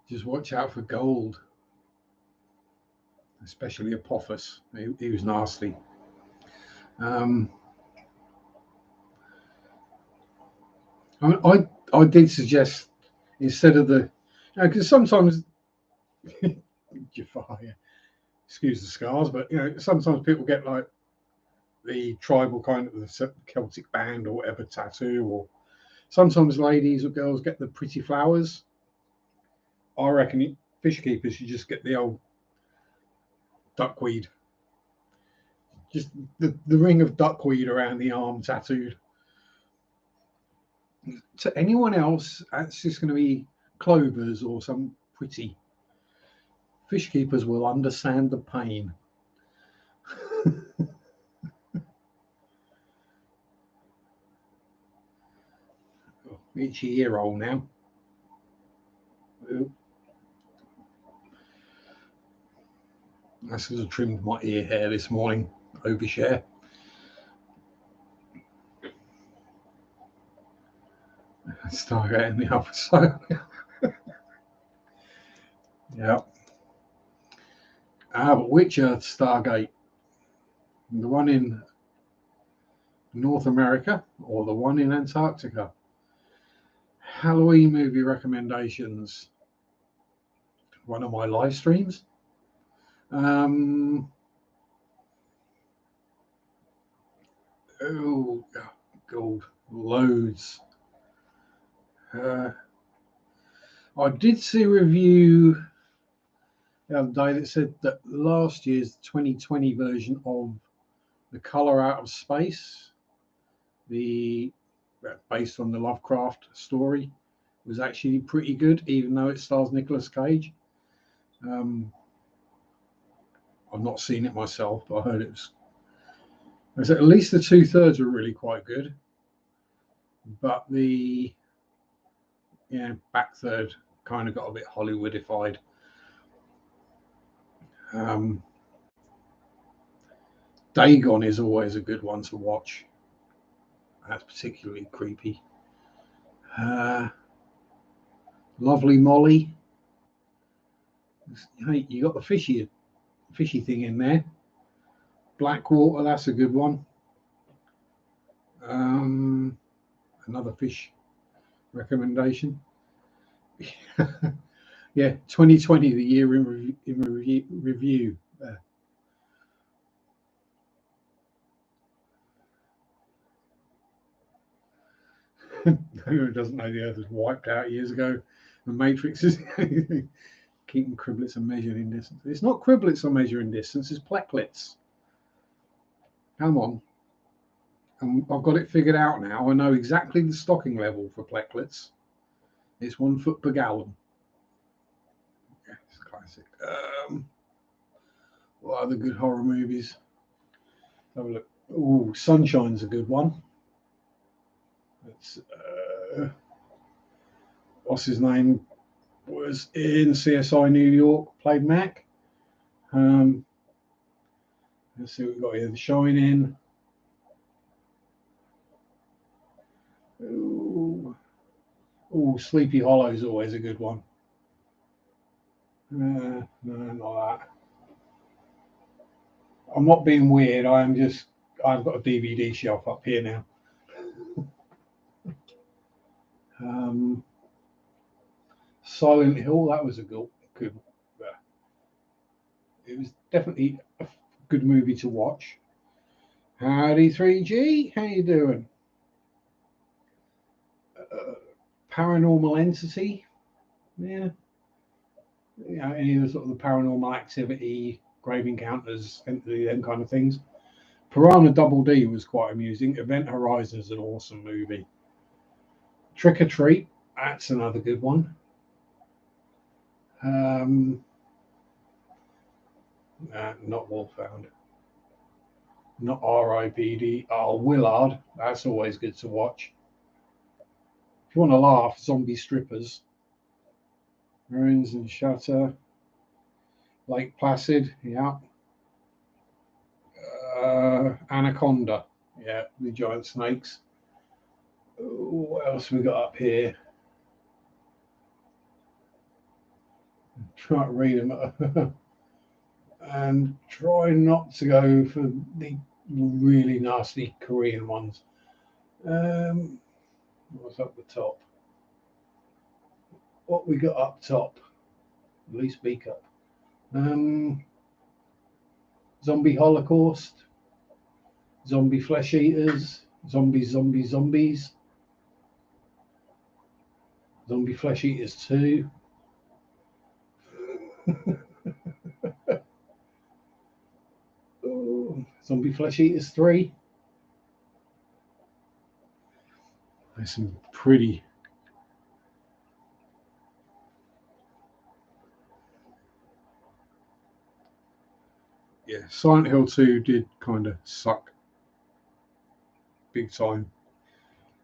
A: Just watch out for gold, especially Apophis. He was nasty. I did suggest, instead of the, because sometimes Jafar, excuse the scars, but sometimes people get like the tribal kind of the Celtic band or whatever tattoo, or sometimes ladies or girls get the pretty flowers. I reckon fish keepers should just get the old duckweed, just the ring of duckweed around the arm tattooed. To anyone else, that's just going to be clovers or some pretty. Fish keepers will understand the pain. Itchy ear roll now. That's because I trimmed my ear hair this morning. Overshare. Stargate in the other side. Yeah. But which Earth Stargate? The one in North America or the one in Antarctica? Halloween movie recommendations. One of my live streams. Oh, God, loads. I did see a review the other day that said that last year's 2020 version of The Color Out of Space, based on the Lovecraft story, was actually pretty good, even though it stars Nicolas Cage. I've not seen it myself, but I heard it was at least the 2/3 were really quite good. But the Yeah, back third kind of got a bit Hollywoodified. Dagon is always a good one to watch. That's particularly creepy. Lovely Molly. Hey, you got the fishy thing in there. Blackwater, that's a good one. Another fish recommendation. Yeah, 2020, the year in review. Who doesn't know the Earth was wiped out years ago? The Matrix is keeping criblets are measured in distance. It's not criblets are measured in distance, it's pleclets. Come on. And I've got it figured out now. I know exactly the stocking level for pleclets. It's 1 foot per gallon. Yeah, it's classic. What other good horror movies? Have a look. Oh, Sunshine's a good one. It's what's his name? Was in CSI New York, played Mac. Let's see what we've got here. The Shining. Ooh, Sleepy Hollow is always a good one. No, not that. I'm not being weird. I've got a DVD shelf up here now. Silent Hill, that was a good. It was definitely a good movie to watch. Howdy 3G, how you doing? Paranormal Entity, yeah. You know, any of the sort of the Paranormal Activity, Grave Encounters, Entity, them kind of things. Piranha Double D was quite amusing. Event Horizon is an awesome movie. Trick or Treat, that's another good one. Not Wolfhound. Not R.I.P.D. Oh, Willard, that's always good to watch. If you want to laugh, Zombie Strippers. Ruins and Shutter. Lake Placid, yeah. Anaconda, yeah, the giant snakes. Ooh, what else we got up here? Try to read them and try not to go for the really nasty Korean ones. What's up the top? What we got up top? At least speak up. Zombie Holocaust, Zombie Flesh Eaters, Zombies, Zombie Flesh Eaters 2. Zombie Flesh Eaters 3. There's some pretty. Yeah, Silent Hill 2 did kind of suck big time.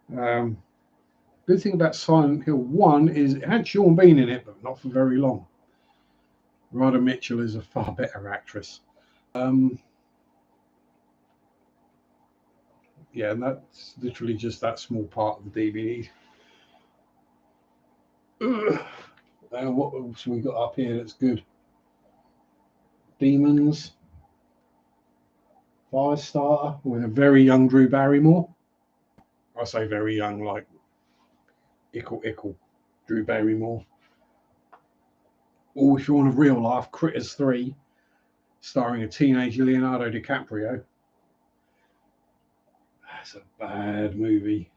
A: Good thing about Silent Hill 1 is it had Sean Bean in it, but not for very long. Radha Mitchell is a far better actress. Yeah, and that's literally just that small part of the DVD. And what else we got up here that's good? Demons. Firestarter with a very young Drew Barrymore. I say very young, like ickle, Drew Barrymore. Or if you want a real laugh, Critters 3, starring a teenage Leonardo DiCaprio. That's a bad movie.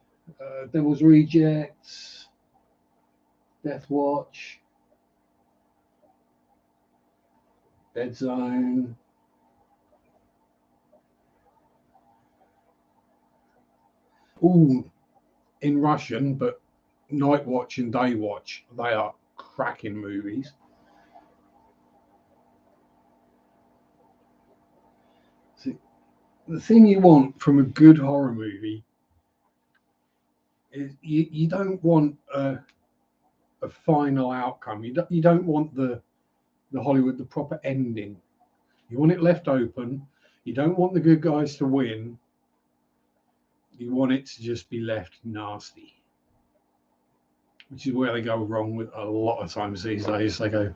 A: Devil's Rejects, Death Watch, Dead Zone. All in Russian, but Night Watch and Day Watch, they are cracking movies. See, the thing you want from a good horror movie is you don't want a final outcome. You don't want the Hollywood, the proper ending. You want it left open. You don't want the good guys to win. You want it to just be left nasty, which is where they go wrong with a lot of times these days. They go,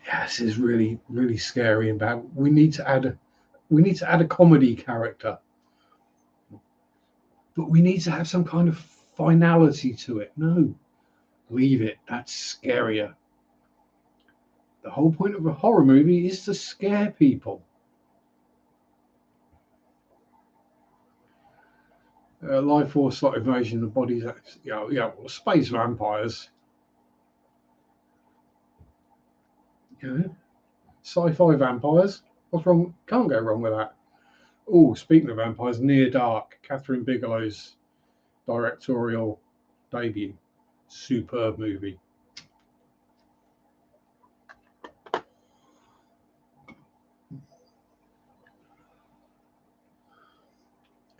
A: "Yeah, this is really, really scary and bad. We need to add a comedy character, but we need to have some kind of finality to it." No, leave it. That's scarier. The whole point of a horror movie is to scare people. Life force slight invasion of bodies. Well, space vampires. Sci-fi vampires. What's wrong? Can't go wrong with that. Oh, speaking of vampires, Near Dark, Catherine Bigelow's directorial debut. Superb movie.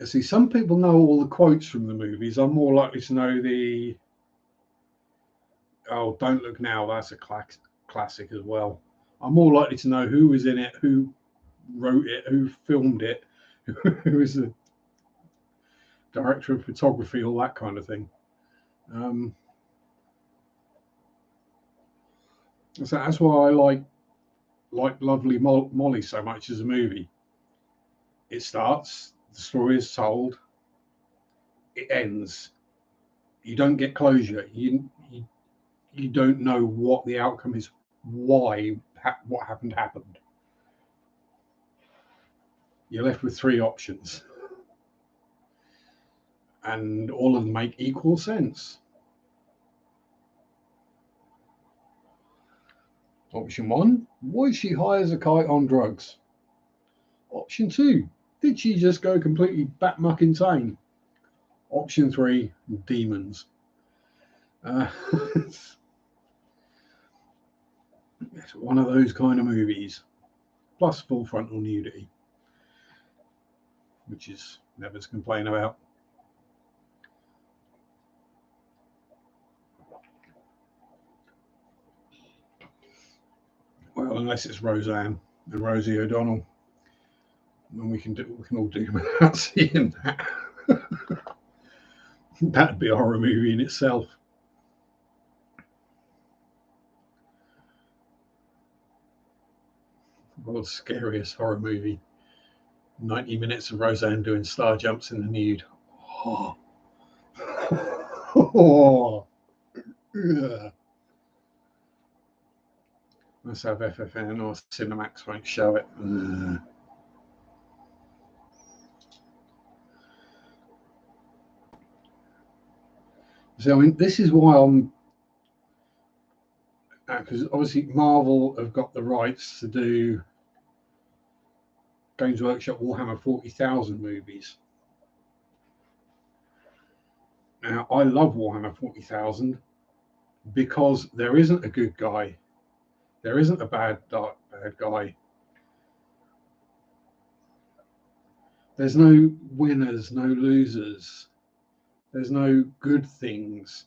A: See, some people know all the quotes from the movies. I'm more likely to know the "Oh, Don't Look Now." That's a classic as well. I'm more likely to know who was in it, who wrote it, who filmed it, who was the director of photography, all that kind of thing. So that's why I like Lovely Molly so much as a movie. It starts, the story is told, it ends. You don't get closure. You don't know what the outcome is, why what happened. You're left with three options, and all of them make equal sense. Option 1, was she high as a kite on drugs? Option 2, did she just go completely batmuck insane? Option 3, demons. It's one of those kind of movies, plus full frontal nudity, which is never to complain about. Well, unless it's Roseanne and Rosie O'Donnell, then we can all do without seeing that. That'd be a horror movie in itself. World's scariest horror movie. 90 minutes of Roseanne doing star jumps in the nude. Oh. Oh. Yeah. Must have FFN or Cinemax won't show it. So, I mean, this is why I'm... because obviously Marvel have got the rights to do Games Workshop Warhammer 40,000 movies. Now, I love Warhammer 40,000 because there isn't a good guy. There isn't a bad guy. There's no winners, no losers. There's no good things.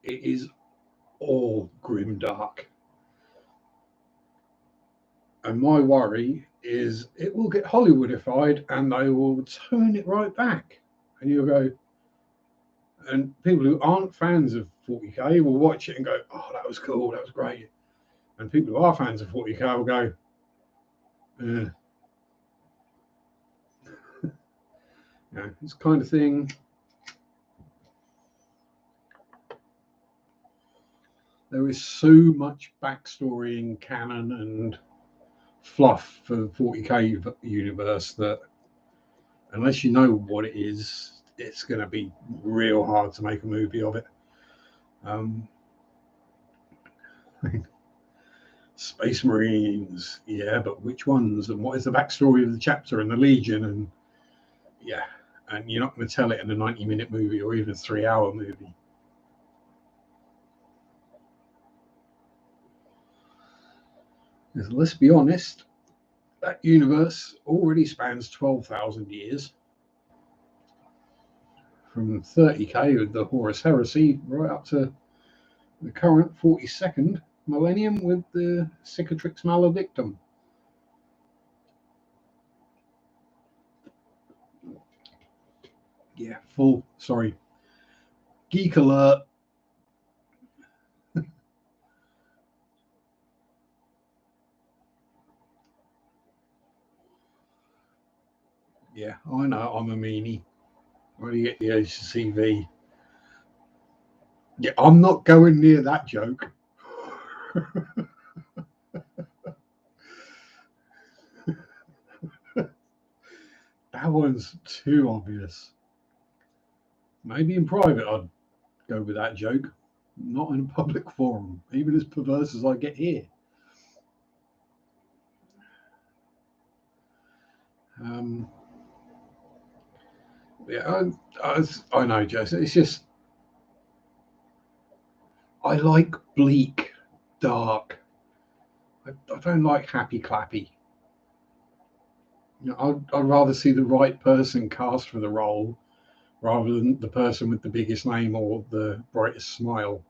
A: It is all grimdark. And my worry is it will get Hollywoodified and they will turn it right back. And you'll go, and people who aren't fans of 40K will watch it and go, "Oh, that was cool, that was great." And people who are fans of 40K will go, it's kind of thing. There is so much backstory in canon and fluff for the 40K universe that unless you know what it is, it's going to be real hard to make a movie of it. Space Marines, yeah, but which ones? And what is the backstory of the chapter and the Legion? And yeah, and you're not going to tell it in a 90-minute movie or even a 3-hour movie. Because let's be honest, that universe already spans 12,000 years. From 30K with the Horus Heresy right up to the current 42nd millennium with the Cicatrix maledictum. Yeah, full, sorry. Geek alert. Yeah, I know, I'm a meanie. Where do you get the HCV? Yeah, I'm not going near that joke. That one's too obvious. Maybe in private I'd go with that joke. Not in a public forum, even as perverse as I get here. Yeah, I know, Jess. It's just I like bleak, dark. I don't like happy clappy. You know, I'd rather see the right person cast for the role rather than the person with the biggest name or the brightest smile.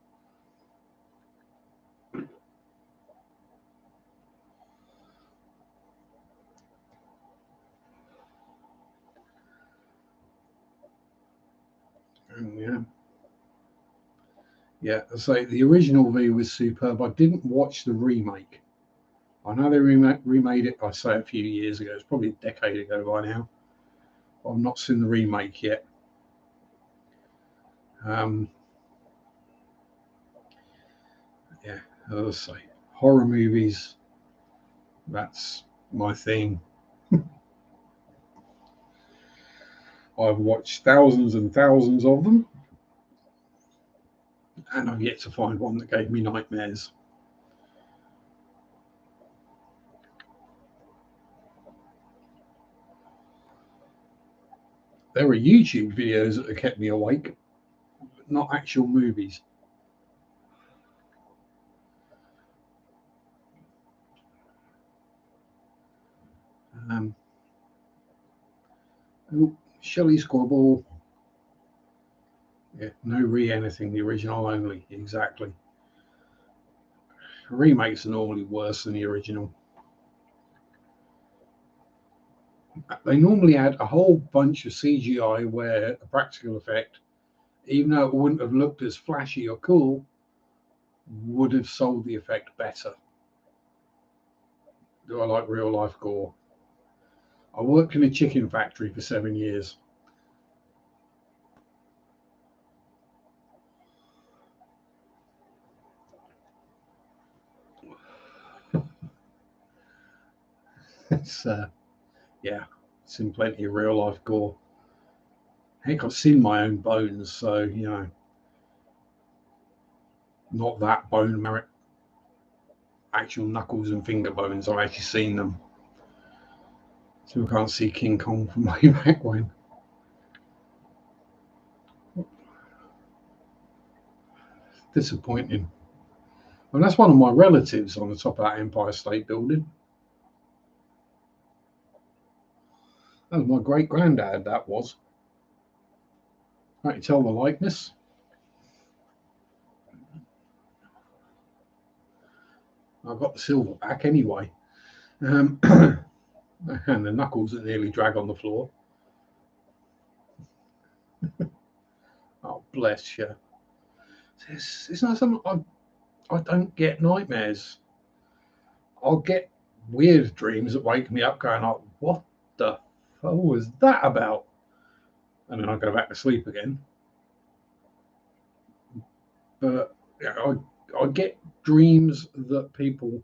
A: And yeah. So the original V was superb. I didn't watch the remake. I know they remade it. I say a few years ago. It's probably a decade ago by now. I've not seen the remake yet. Um, yeah, as I say, horror movies. That's my thing. I've watched thousands and thousands of them, and I've yet to find one that gave me nightmares. There are YouTube videos that have kept me awake, but not actual movies. Um, oh, Shelley Squabble. Yeah, no anything. The original only. Exactly. Remakes are normally worse than the original. They normally add a whole bunch of CGI where a practical effect, even though it wouldn't have looked as flashy or cool, would have sold the effect better. Do I like real life gore? I worked in a chicken factory for 7 years. It's yeah, seen plenty of real life gore. Heck, I've seen my own bones, so not that bone merit, actual knuckles and finger bones. I've actually seen them. So I can't see King Kong from way back when. Disappointing. And that's one of my relatives on the top of that Empire State Building. That was my great granddad, that was. Can't you tell the likeness? I've got the silver back anyway. And the knuckles that nearly drag on the floor. Oh, bless you. It's not something I don't get nightmares. I'll get weird dreams that wake me up going like, what the hell was that about? And then I go back to sleep again. But yeah, I get dreams that people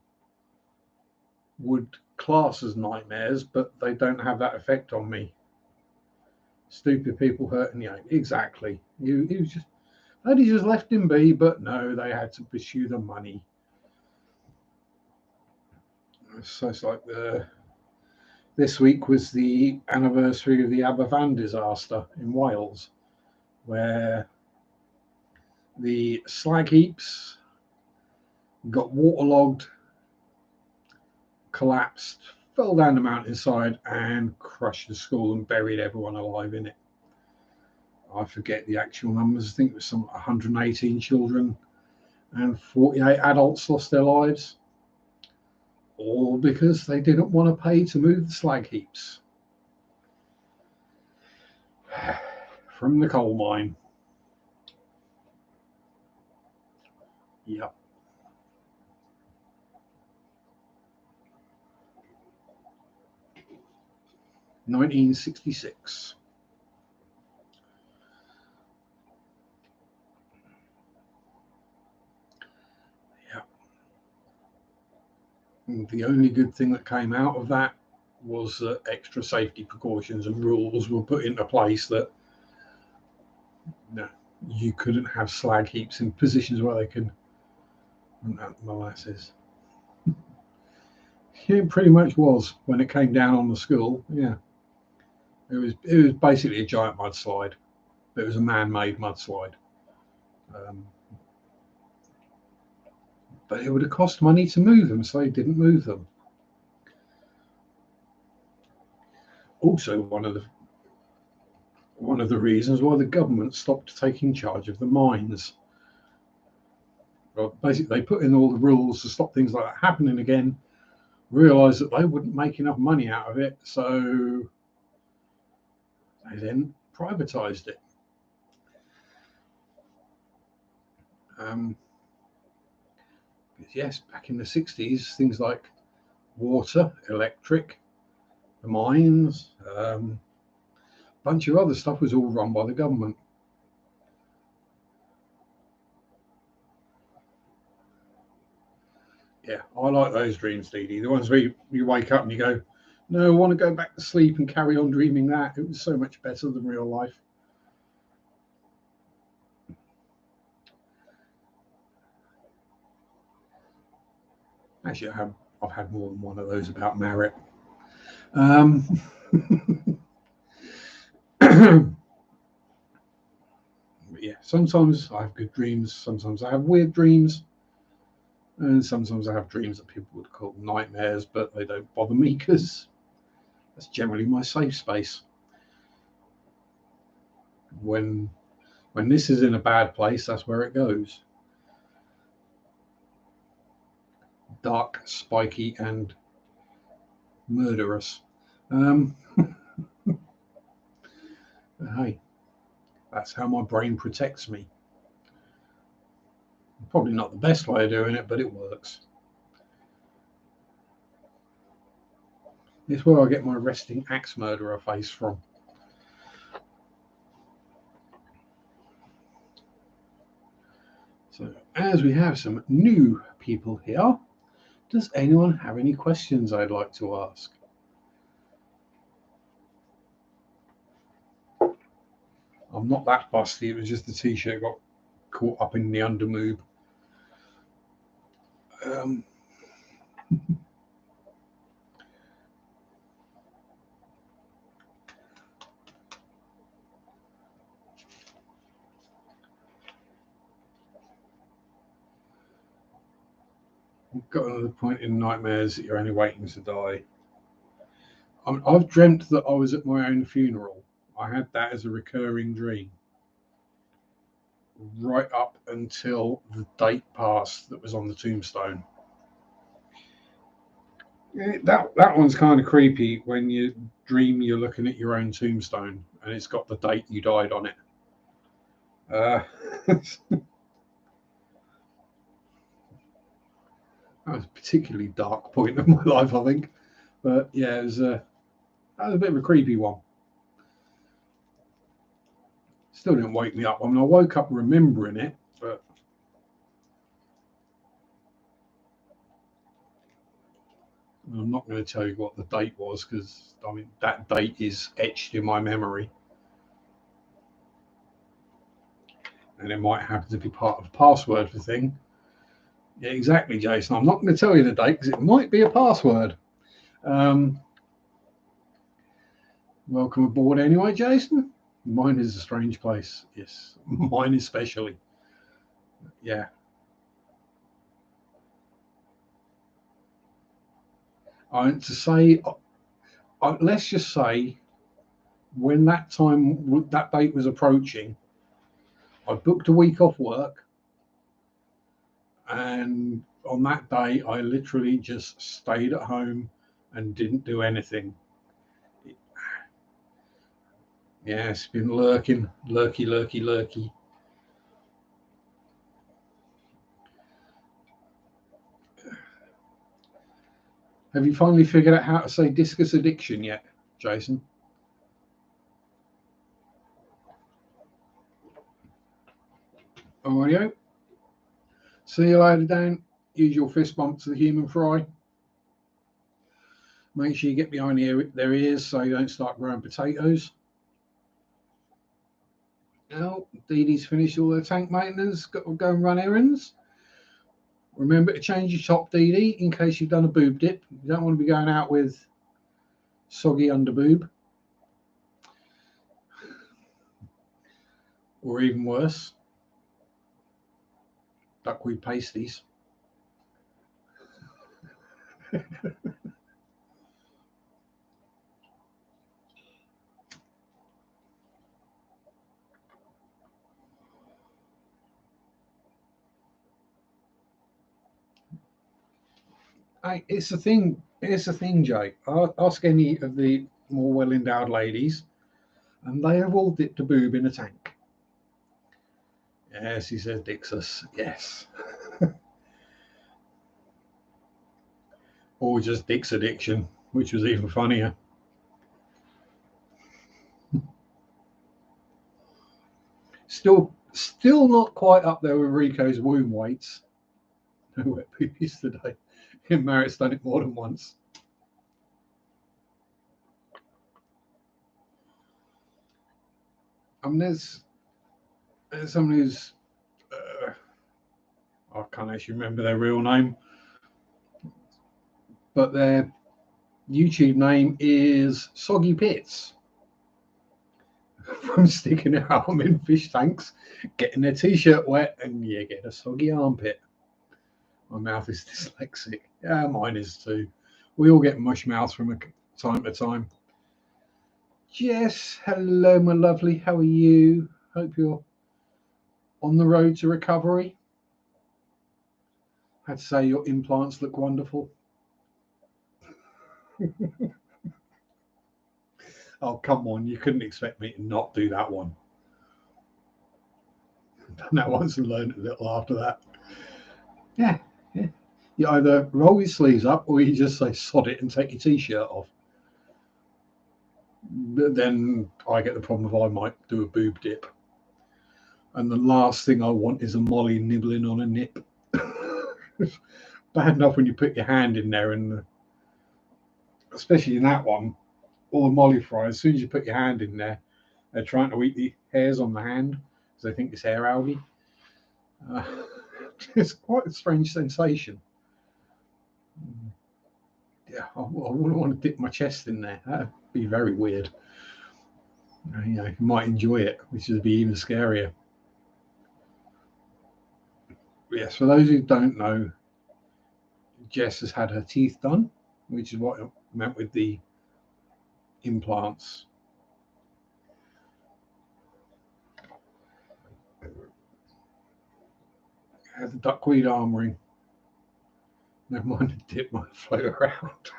A: would class as nightmares, but they don't have that effect on me. Stupid people hurting you. Exactly. You just they just left him be, but no, they had to pursue the money. So it's like this week was the anniversary of the Aberfan disaster in Wales, where the slag heaps got waterlogged, collapsed, fell down the mountainside, and crushed the school and buried everyone alive in it. I forget the actual numbers. I think it was some 118 children and 48 adults lost their lives, all because they didn't want to pay to move the slag heaps from the coal mine. Yep. (1966). Yeah. And the only good thing that came out of that was that extra safety precautions and rules were put into place that you couldn't have slag heaps in positions where they could molasses. It pretty much was when it came down on the school. Yeah, it was basically a giant mudslide, but it was a man-made mudslide. But it would have cost money to move them, so they didn't move them. Also, one of the reasons why the government stopped taking charge of the mines. Well, basically, they put in all the rules to stop things like that happening again. Realised that they wouldn't make enough money out of it, so they then privatised it. Yes, back in the 60s, things like water, electric, the mines, a bunch of other stuff was all run by the government. Yeah, I like those dreams, Dee Dee. The ones where you wake up and you go, no, I want to go back to sleep and carry on dreaming that. It was so much better than real life. Actually, I've had more than one of those about merit. Yeah, sometimes I have good dreams, sometimes I have weird dreams, and sometimes I have dreams that people would call nightmares, but they don't bother me because that's generally my safe space. When this is in a bad place, that's where it goes. Dark, spiky, and murderous. Hey, that's how my brain protects me. Probably not the best way of doing it, but it works. It's where I get my resting axe murderer face from. So, as we have some new people here, does anyone have any questions I'd like to ask? I'm not that busty, it was just the t-shirt got caught up in the undermoob. Got another point in nightmares that you're only waiting to die. I've dreamt that I was at my own funeral. I had that as a recurring dream right up until the date passed that was on the tombstone. That one's kind of creepy when you dream you're looking at your own tombstone and it's got the date you died on it. That was a particularly dark point of my life, I think. But yeah, that was a bit of a creepy one. Still didn't wake me up. I mean, I woke up remembering it, but I'm not going to tell you what the date was because I mean that date is etched in my memory, and it might happen to be part of a password for thing. Yeah, exactly, Jason. I'm not going to tell you the date because it might be a password. Welcome aboard anyway, Jason. Mine is a strange place. Yes, mine especially. Yeah. To say, let's just say, when that date was approaching, I booked a week off work And on that day, I literally just stayed at home and didn't do anything. Yeah, it's been lurking, lurky. Have you finally figured out how to say discus addiction yet, Jason? Audio. See you later, Dan. Use your fist bump to the human fry. Make sure you get behind their ears so you don't start growing potatoes. Now, Dee Dee's finished all her tank maintenance. Got to go and run errands. Remember to change your top, Dee Dee, in case you've done a boob dip. You don't want to be going out with soggy under boob. Or even worse, duckweed pasties. It's a thing. It's a thing, Jake. Ask any of the more well-endowed ladies, and they have all dipped a boob in a tank. Yes, he says Dixus. Yes. Or just Dick's addiction, which was even funnier. Still not quite up there with Rico's womb weights. No wet poopies today. Merritt's done it more than once. I mean, there's someone who's I can't actually remember their real name, but their YouTube name is Soggy Pits. From sticking their arm in fish tanks, getting their t-shirt wet, and you get a soggy armpit. My mouth is dyslexic. Yeah, mine is too. We all get mush mouths from time to time. Jess, hello, my lovely. How are you? Hope you're on the road to recovery. I'd say your implants look wonderful. Oh, come on. You couldn't expect me to not do that one. Done that once and learned a little after that. Yeah. You either roll your sleeves up or you just say sod it and take your t-shirt off. But then I get the problem if I might do a boob dip. And the last thing I want is a molly nibbling on a nip. Bad enough when you put your hand in there, and especially in that one, all the molly fries, as soon as you put your hand in there, they're trying to eat the hairs on the hand because they think it's hair algae. It's quite a strange sensation. Yeah, I wouldn't want to dip my chest in there. That'd be very weird. You might enjoy it, which would be even scarier. Yes, for those who don't know, Jess has had her teeth done, which is what I meant with the implants. I had the duckweed arm ring. Never mind the dip might float around.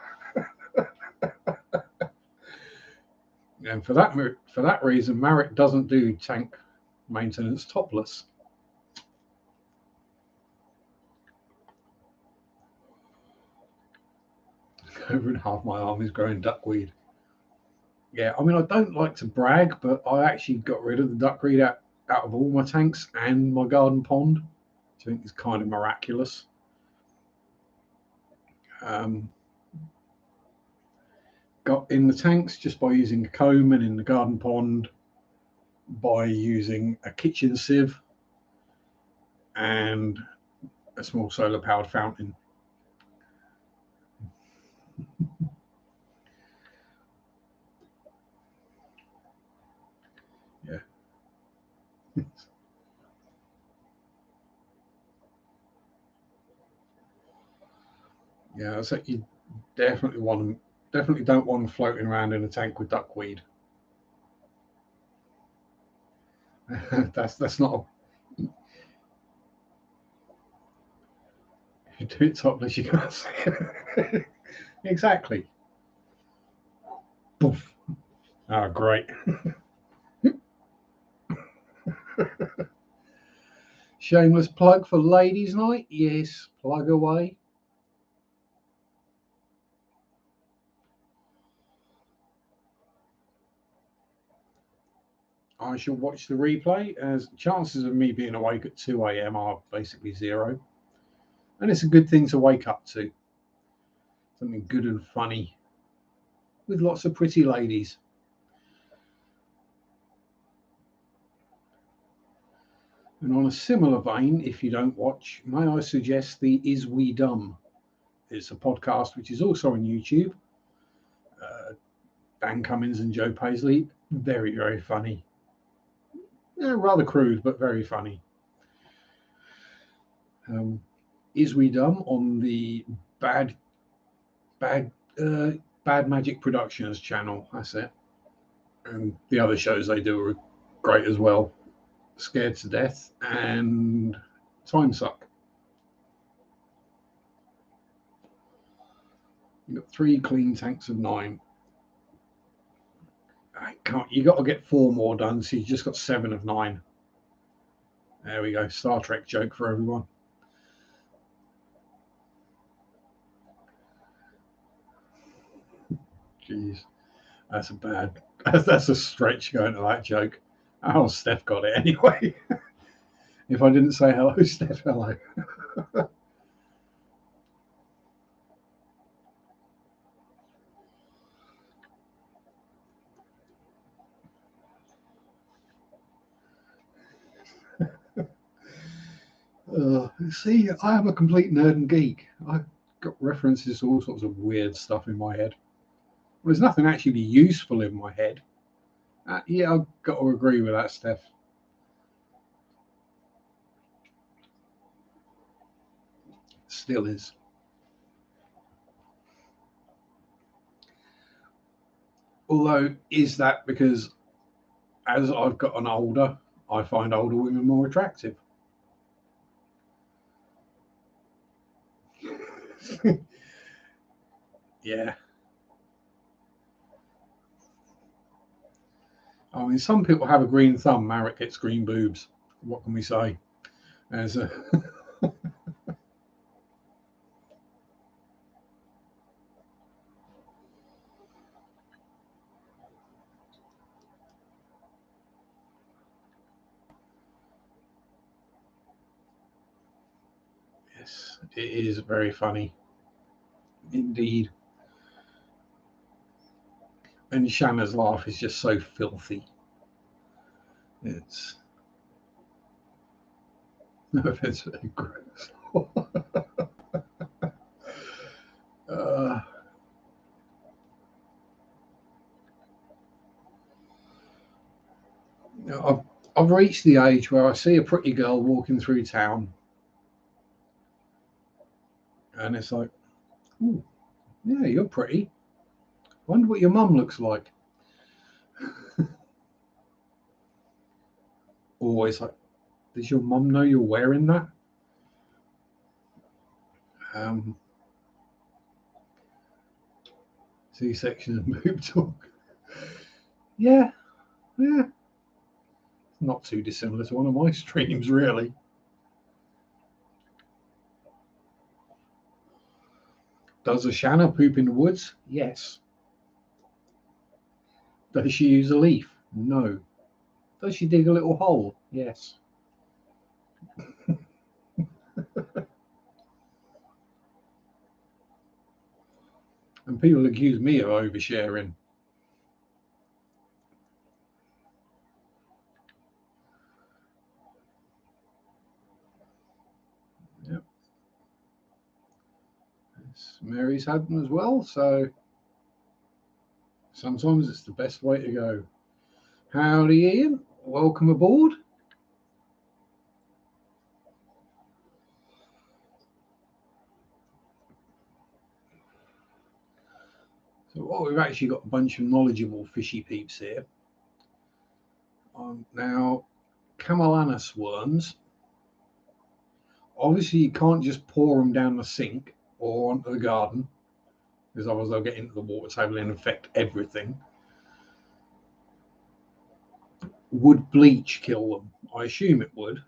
A: And for that reason, Marek doesn't do tank maintenance topless. Over and half my arm is growing duckweed. Yeah, I mean, I don't like to brag, but I actually got rid of the duckweed out of all my tanks and my garden pond, which I think is kind of miraculous. Got in the tanks just by using a comb, and in the garden pond by using a kitchen sieve and a small solar powered fountain. Yeah. Yeah, so you definitely don't want them floating around in a tank with duckweed. that's not You do it topless, you can't see it. Exactly. Poof. Oh, great. Shameless plug for ladies' night. Yes, plug away. I shall watch the replay, as chances of me being awake at 2 a.m. are basically zero. And it's a good thing to wake up to. Something good and funny with lots of pretty ladies. And on a similar vein, if you don't watch, may I suggest the Is We Dumb? It's a podcast which is also on YouTube. Dan Cummins and Joe Paisley. Very, very funny. Yeah, rather crude, but very funny. Is We Dumb on the Bad Magic Productions channel. That's it. And the other shows they do are great as well. Scared to Death and Time Suck. You've got 3 clean tanks of 9. You got to get 4 more done, so you just got 7 of 9. There we go. Star Trek joke for everyone. Jeez, that's a stretch going to that joke. Oh, Steph got it anyway. If I didn't say hello, Steph, hello. See, I am a complete nerd and geek. I've got references to all sorts of weird stuff in my head. Well, there's nothing actually useful in my head. Yeah, I've got to agree with that, Steph. Still is. Although, is that because as I've gotten older, I find older women more attractive? Yeah. I mean, some people have a green thumb. Marek gets green boobs. What can we say? As a yes, it is very funny indeed. And Shanna's laugh is just so filthy. It's no offense, gross. I've reached the age where I see a pretty girl walking through town, and it's like, ooh, yeah, you're pretty. Wonder what your mum looks like. Always like, does your mum know you're wearing that? C-section and boob talk. Yeah. Not too dissimilar to one of my streams, really. Does a Shanna poop in the woods? Yes. Does she use a leaf? No. Does she dig a little hole? Yes. And people accuse me of oversharing. Yep. Mary's had them as well, so sometimes it's the best way to go. Howdy, Ian. Welcome aboard. So, we've actually got a bunch of knowledgeable fishy peeps here. Now, Camelanus worms Obviously, you can't just pour them down the sink or onto the garden, because otherwise they'll get into the water table and infect everything. Would bleach kill them? I assume it would.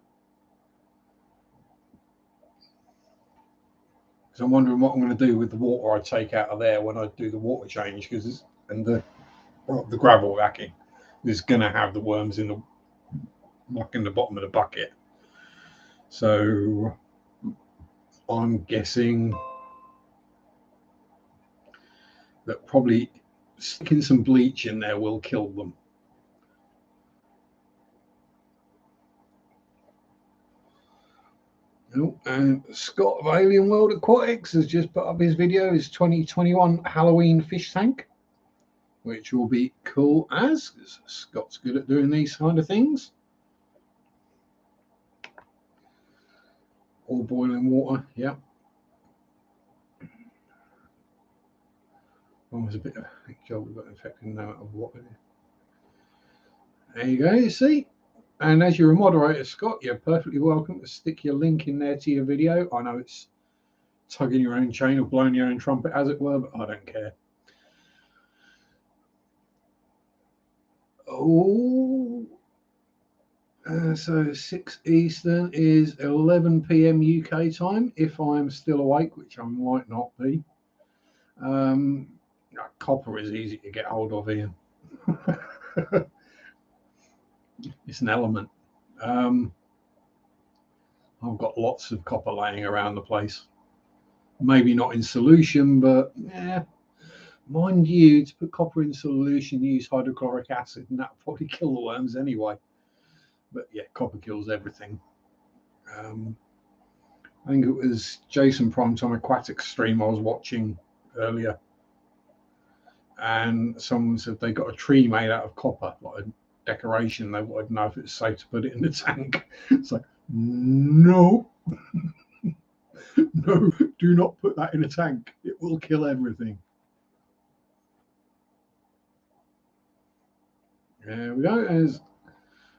A: Because I'm wondering what I'm going to do with the water I take out of there when I do the water change, because the gravel backing is going to have the worms in the bottom of the bucket. So I'm guessing that probably sticking some bleach in there will kill them. Oh, and Scott of Alien World Aquatics has just put up his video, his 2021 Halloween fish tank, which will be cool as Scott's good at doing these kind of things. All boiling water, yeah. One was a bit of a job, we've got infected now of water. There you go, you see. And as you're a moderator, Scott, you're perfectly welcome to stick your link in there to your video. I know it's tugging your own chain or blowing your own trumpet, as it were, but I don't care. Oh, so 6 Eastern is 11 p.m. UK time, if I'm still awake, which I might not be. Copper is easy to get hold of, Ian. It's an element. I've got lots of copper laying around the place. Maybe not in solution, but yeah. Mind you, to put copper in solution, use hydrochloric acid, and that'll probably kill the worms anyway. But yeah, copper kills everything. I think it was Jason Primetime Aquatic stream I was watching earlier, and someone said they got a tree made out of copper, like a decoration. They wanted to know if it's safe to put it in the tank. It's like, no. No, do not put that in a tank. It will kill everything. There we go. There's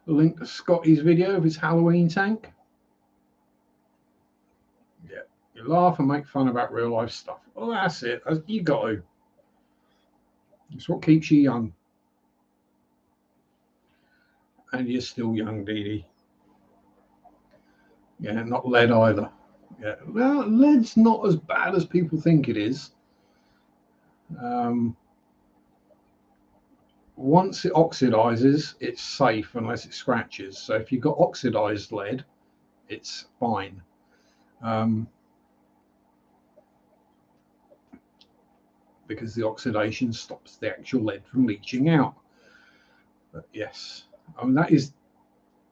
A: a link to Scotty's video of his Halloween tank. Yeah, you laugh and make fun about real life stuff. Well, that's it. You got to. It's what keeps you young. And you're still young, Dee Dee. Yeah, not lead either. Yeah, well, lead's not as bad as people think it is. Once it oxidizes, it's safe unless it scratches. So if you've got oxidized lead, it's fine. Because the oxidation stops the actual lead from leaching out. But yes, I mean, that is,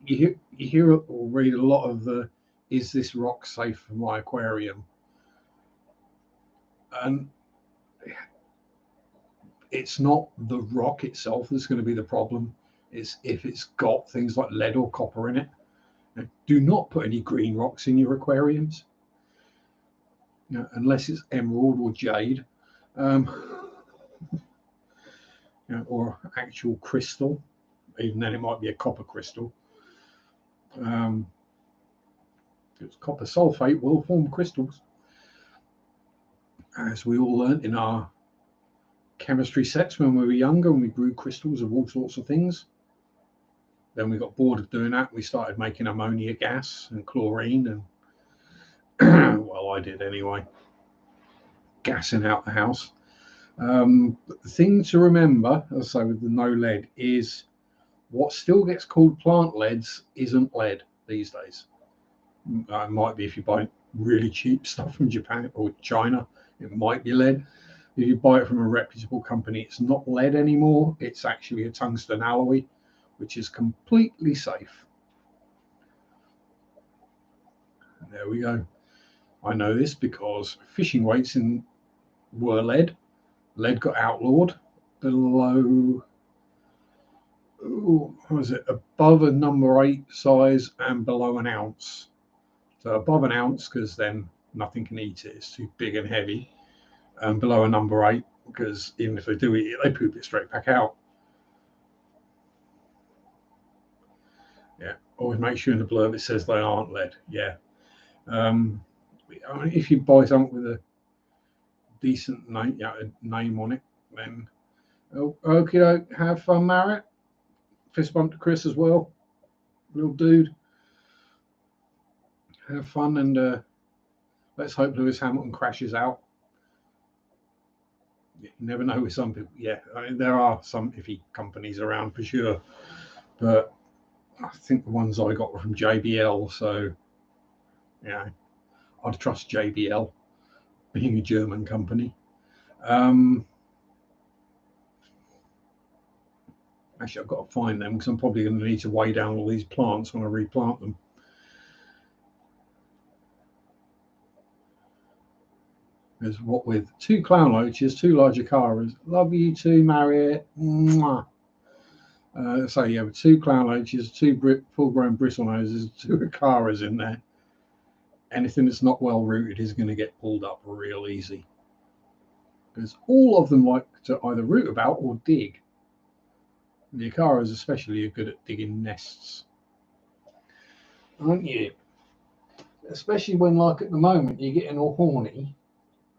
A: you hear or read a lot of the, is this rock safe for my aquarium? And it's not the rock itself that's going to be the problem. It's if it's got things like lead or copper in it. Now, do not put any green rocks in your aquariums, unless it's emerald or jade, or actual crystal. Even then, it might be a copper crystal. Because copper sulfate will form crystals, as we all learned in our chemistry sets when we were younger, and we grew crystals of all sorts of things. Then we got bored of doing that. We started making ammonia gas and chlorine, and well, I did anyway, gassing out the house. But the thing to remember, as I say, with the no lead, is what still gets called plant leads isn't lead these days. It might be if you buy really cheap stuff from Japan or China, it might be lead. If you buy it from a reputable company, it's not lead anymore. It's actually a tungsten alloy, which is completely safe. And there we go. I know this because fishing weights were lead. Lead got outlawed below, what was it, above a number 8 size and below an ounce. So above an ounce, because then nothing can eat it, it's too big and heavy. And below a number 8, because even if they do eat it, they poop it straight back out. Yeah, always make sure in the blurb it says they aren't lead. Yeah. I mean, if you buy something with a decent name, name on it, then okay, have fun, Marriott. Fist bump to Chris as well, little dude. Have fun, and let's hope Lewis Hamilton crashes out. You never know with some people. Yeah, I mean, there are some iffy companies around for sure, but I think the ones I got were from JBL, so yeah, I'd trust JBL, being a German company. Actually, I've got to find them because I'm probably going to need to weigh down all these plants when I replant them. Because what with 2 clown loaches, 2 larger Acaras. Love you too, Marriott. Mwah. So yeah, with 2 clown loaches, 2 full-grown bristle noses, 2 Acaras in there. Anything that's not well rooted is going to get pulled up real easy. Because all of them like to either root about or dig. The Acaras especially are good at digging nests. Aren't you? Especially when, like at the moment, you're getting all horny.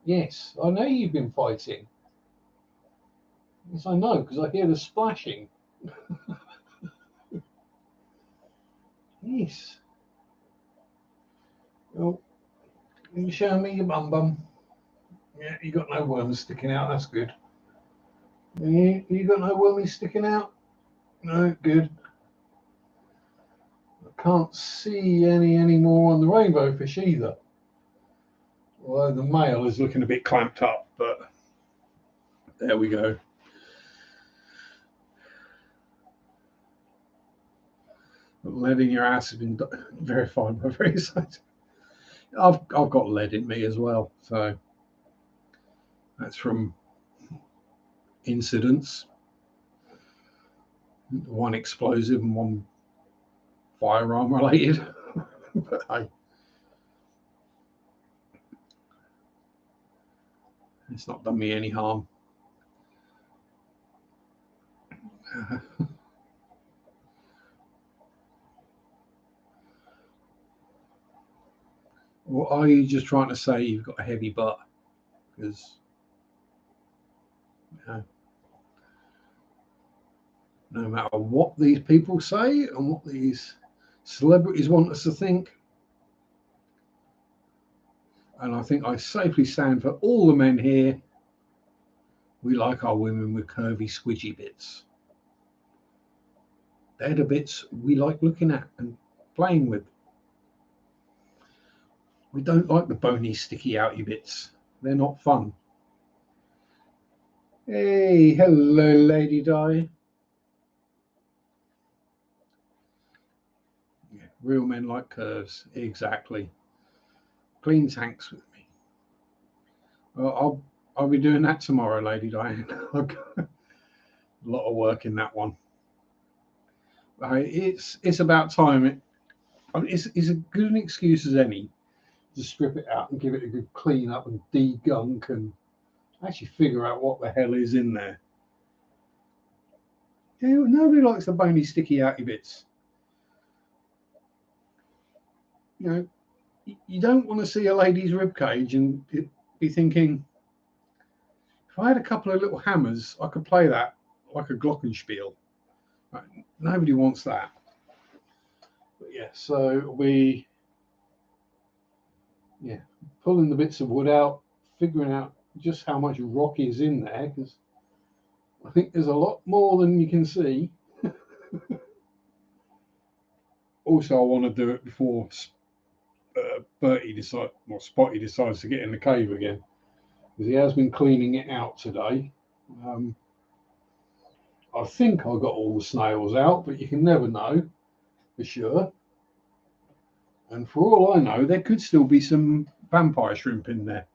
A: Yes, I know you've been fighting. Yes, I know, because I hear the splashing. Yes. Well, you show me your bum. Yeah, you got no worms sticking out. That's good. You got no wormies sticking out? No, good. I can't see any more on the rainbow fish either. Although the male is looking a bit clamped up, but there we go. Lead in your ass has been verified by various sites. I've got lead in me as well, so that's from incidents. 1 explosive and 1 firearm related. But hey, it's not done me any harm. Or are you just trying to say you've got a heavy butt? Because no matter what these people say and what these celebrities want us to think, and I think I safely stand for all the men here, we like our women with curvy, squidgy bits. They're the bits we like looking at and playing with. We don't like the bony, sticky, outy bits. They're not fun. Hey, hello, Lady Di. Yeah, real men like curves. Exactly. Clean tanks with me. Well, I'll be doing that tomorrow, Lady Diane. I've got a lot of work in that one. It's about time. It's as good an excuse as any to strip it out and give it a good clean up and degunk and actually figure out what the hell is in there. Yeah, nobody likes the bony, sticky, outy bits. You know, you don't want to see a lady's rib cage and be thinking, if I had a couple of little hammers, I could play that like a glockenspiel. Right? Nobody wants that. But yeah, so pulling the bits of wood out, figuring out just how much rock is in there, because I think there's a lot more than you can see. Also, I want to do it before Spotty decides to get in the cave again, because he has been cleaning it out today. I think I got all the snails out, but you can never know for sure. And for all I know, there could still be some vampire shrimp in there,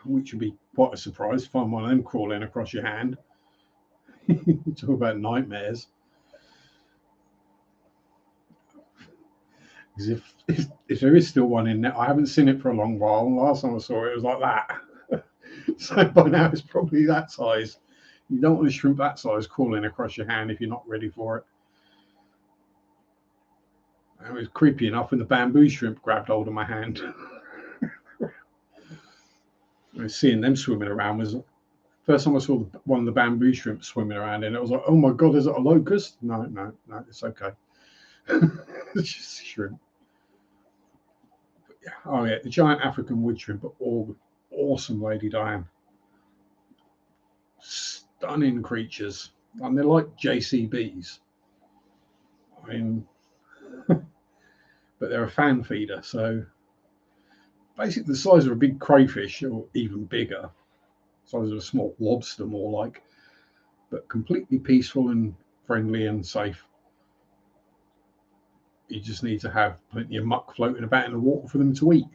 A: which would be quite a surprise. Find one of them crawling across your hand. Talk about nightmares. Because if there is still one in there, I haven't seen it for a long while. And last time I saw it, it was like that. So by now it's probably that size. You don't want a shrimp that size crawling across your hand if you're not ready for it. And it was creepy enough when the bamboo shrimp grabbed hold of my hand. I was seeing them swimming around. Was first time I saw one of the bamboo shrimp swimming around, and it was like, oh my god, is it a locust? No, it's okay. It's just shrimp. Yeah. Oh yeah, the giant African wood shrimp are all awesome, Lady Diane. Stunning creatures, and they're like JCBs. I mean, but they're a fan feeder, so basically the size of a big crayfish or even bigger, size of a small lobster more like, but completely peaceful and friendly and safe. You just need to have plenty of muck floating about in the water for them to eat.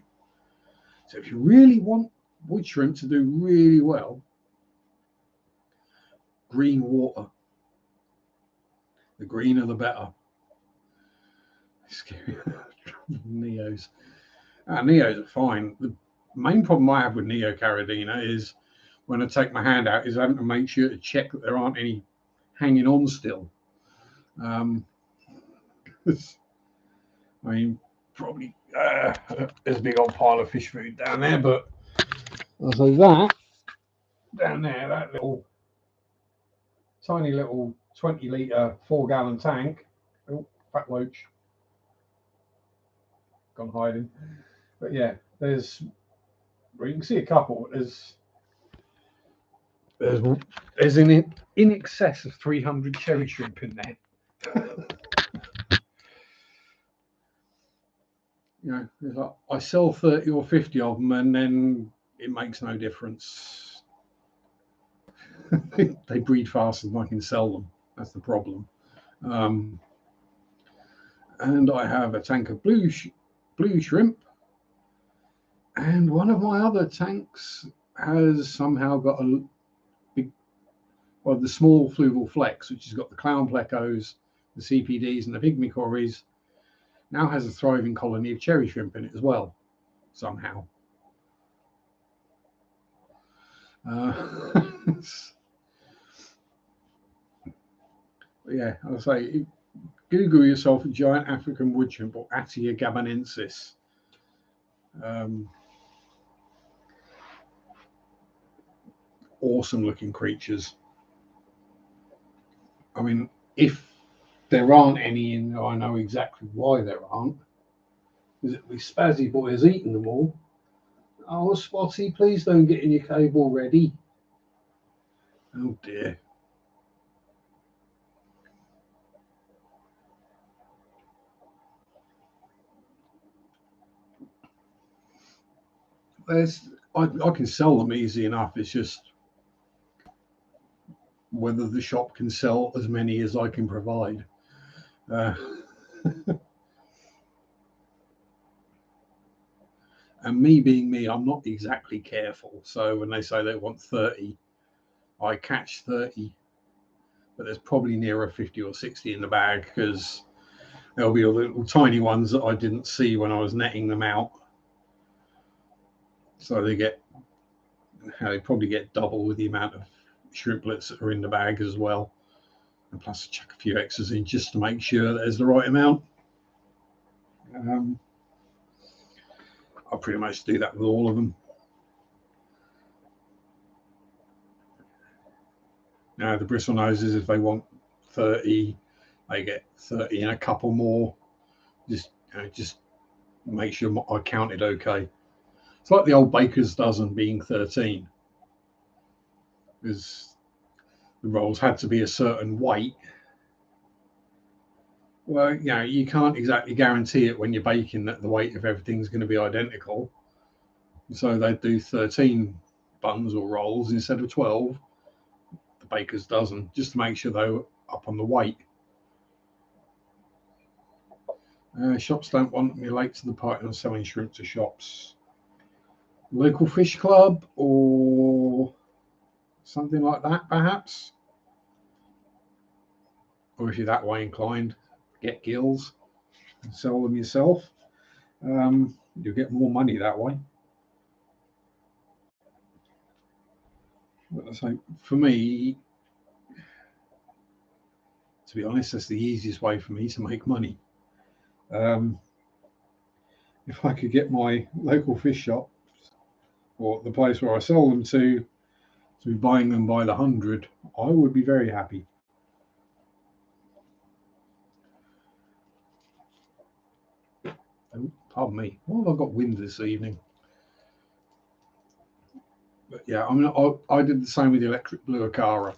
A: So if you really want wood shrimp to do really well, green water. The greener the better. Scary. Neos. Neos are fine. The main problem I have with Neocaridina is when I take my hand out is having to make sure to check that there aren't any hanging on still. I mean, probably there's a big old pile of fish food down there, but I'll say that down there, that little tiny little 20-litre 4-gallon tank. Oh, fat loach gone hiding. But yeah, there's, well, you can see a couple. There's in excess of 300 cherry shrimp in there. You know, it's like I sell 30 or 50 of them, and then it makes no difference. They breed faster than I can sell them. That's the problem. And I have a tank of blue shrimp, and one of my other tanks has somehow got a big, well, the small fluval flex, which has got the clown plecos, the CPDs, and the pygmy cories, now has a thriving colony of cherry shrimp in it as well, somehow. Yeah, I'll say, Google yourself a giant African wood shrimp or Attia gabonensis. Awesome looking creatures. I mean, if there aren't any in there, I know exactly why there aren't. Because the Spazzy boy has eaten them all. Oh, Spotty, please don't get in your cave already. Oh dear. I can sell them easy enough. It's just whether the shop can sell as many as I can provide. And me being me, I'm not exactly careful. So when they say they want 30, I catch 30, but there's probably nearer 50 or 60 in the bag because there'll be little tiny ones that I didn't see when I was netting them out. So they probably get double with the amount of shrimplets that are in the bag as well. And plus, I chuck a few extras in just to make sure that there's the right amount. I'll pretty much do that with all of them. Now, the bristle noses, if they want 30, they get 30 and a couple more. Just make sure I counted okay. It's like the old baker's dozen being 13. Because the rolls had to be a certain weight. Well, you know, you can't exactly guarantee it when you're baking that the weight of everything's going to be identical. So they do 13 buns or rolls instead of 12, the baker's dozen, just to make sure they're up on the weight. Shops don't want me late to the party on selling shrimp to shops. Local fish club or something like that, perhaps. Or if you're that way inclined, get gills and sell them yourself. You'll get more money that way. But so for me, to be honest, that's the easiest way for me to make money. If I could get my local fish shop or the place where I sell them to be buying them by the 100, I would be very happy. Oh, pardon me. Why have I got wind this evening? But yeah, I mean, I did the same with the electric blue Acara.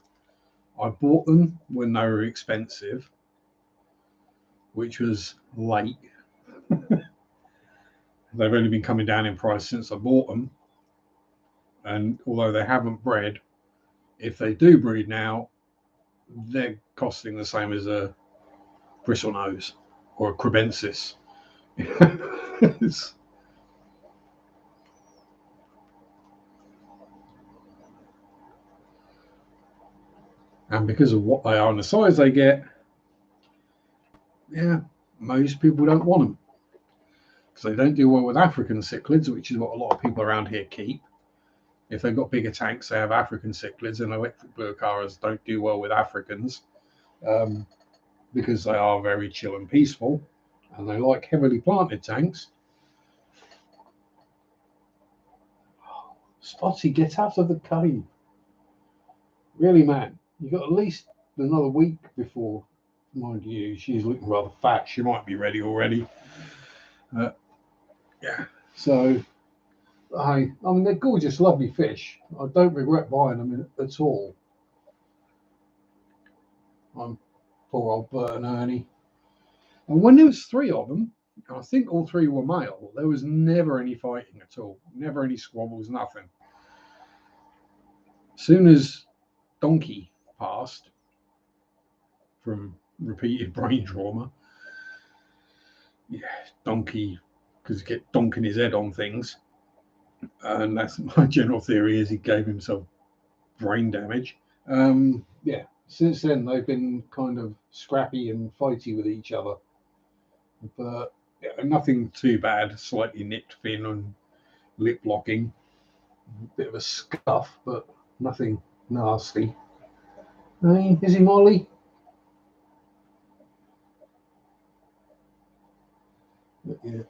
A: I bought them when they were expensive, which was late. They've only been coming down in price since I bought them. And although they haven't bred, if they do breed now, they're costing the same as a bristlenose or a crebensis. And because of what they are and the size they get, yeah, most people don't want them because they don't do well with African cichlids, which is what a lot of people around here keep. If they've got bigger tanks, they have African cichlids, and electric blue Acaras don't do well with Africans because they are very chill and peaceful, and they like heavily planted tanks. Spotty, get out of the cave. Really, man, you've got at least another week before, mind you, she's looking rather fat. She might be ready already. Yeah, so I mean, they're gorgeous, lovely fish. I don't regret buying them at all. I'm poor old Bert and Ernie. And when there was 3 of them, I think all 3 were male, there was never any fighting at all. Never any squabbles, nothing. As soon as Donkey passed from repeated brain trauma, yeah, Donkey, because he kept donking his head on things. And that's my general theory, is he gave himself brain damage. Yeah, since then they've been kind of scrappy and fighty with each other, but yeah, nothing too bad. Slightly nipped fin and lip locking, a bit of a scuff, but nothing nasty. Hey, is he Molly? Yeah.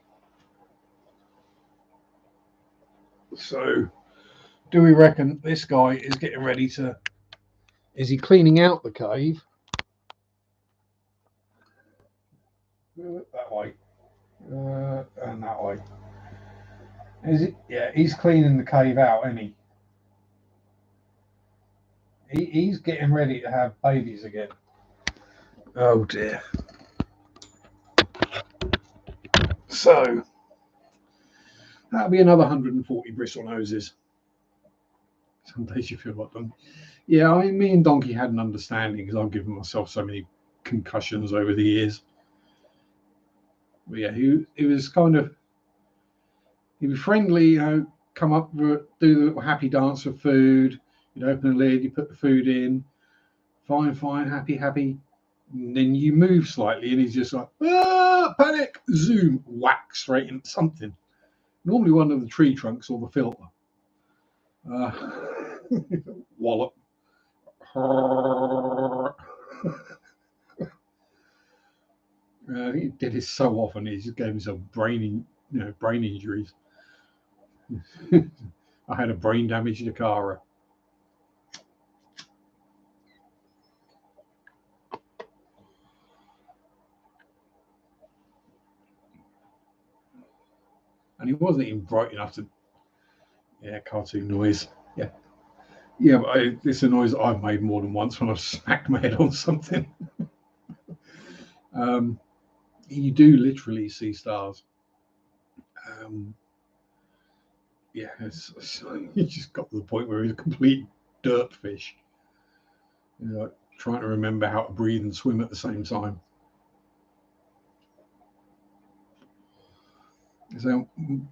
A: So, do we reckon this guy is getting ready to? Is he cleaning out the cave? That way, and that way. Is it? Yeah, he's cleaning the cave out, isn't he? He's getting ready to have babies again. Oh dear. So that'll be another 140 bristle noses. Some days you feel like Donkey. Yeah, I mean, me and Donkey had an understanding because I've given myself so many concussions over the years. But yeah, he was kind of, he'd be friendly, you know, come up, do the little happy dance for food. You'd open the lid, you put the food in, fine, happy. And then you move slightly, and he's just like, panic, zoom, whack straight into something. Normally one of the tree trunks or the filter. Wallop. He did it so often. He just gave himself brain injuries. I had a brain damaged Acara. And he wasn't even bright enough to. Yeah, cartoon noise. Yeah. Yeah, but it's a noise I've made more than once when I've smacked my head on something. You do literally see stars. Yeah, he just got to the point where he's a complete dirt fish. You know, like trying to remember how to breathe and swim at the same time. So,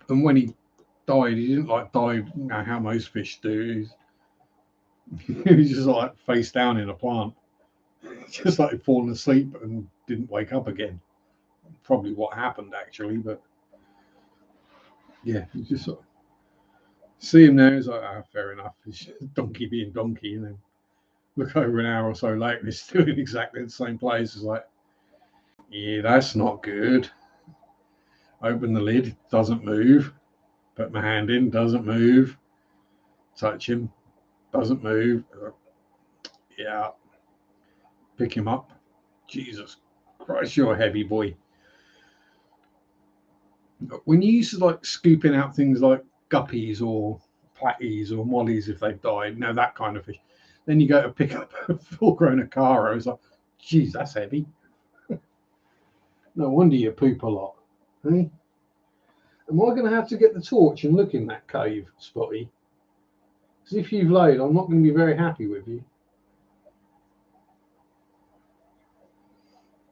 A: and when he died, he didn't like die, you know, how most fish do. He was just like face down in a plant, just like falling asleep and didn't wake up again. Probably what happened actually, but yeah, you just sort of see him there. It's like, fair enough. It's Donkey being Donkey, and then look over an hour or so later, he's still in exactly the same place. It's like, yeah, that's not good. Open the lid, doesn't move. Put my hand in, doesn't move. Touch him, doesn't move. Yeah. Pick him up. Jesus Christ, you're a heavy boy. When you used to like scooping out things like guppies or platties or mollies if they've died, now that kind of fish, then you go to pick up a full-grown Acaro. It's like, geez, that's heavy. No wonder you poop a lot. Eh? Am I going to have to get the torch and look in that cave, Spotty? Because if you've laid, I'm not going to be very happy with you.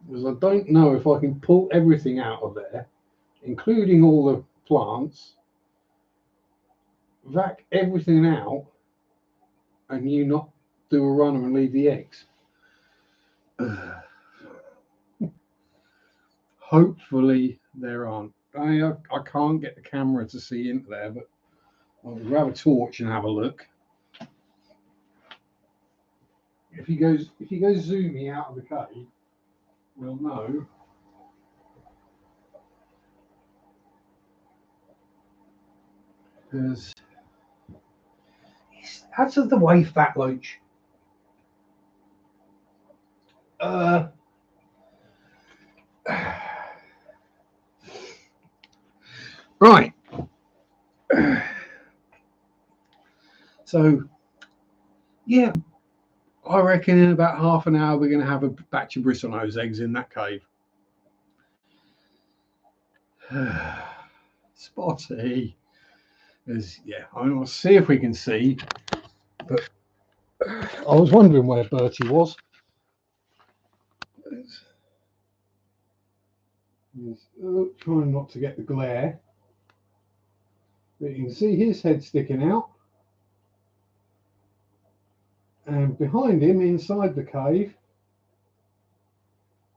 A: Because I don't know if I can pull everything out of there, including all the plants, vac everything out, and you not do a runner and leave the eggs. Hopefully there aren't. I can't get the camera to see into there, but I'll grab a torch and have a look. If he goes zooming out of the cave, we'll know. Because he's out of the way, fat loach. Right. So, yeah, I reckon in about half an hour we're going to have a batch of bristlenose eggs in that cave. Spotty. Yeah, I'll see if we can see. But I was wondering where Bertie was. Trying not to get the glare. But you can see his head sticking out. And behind him, inside the cave,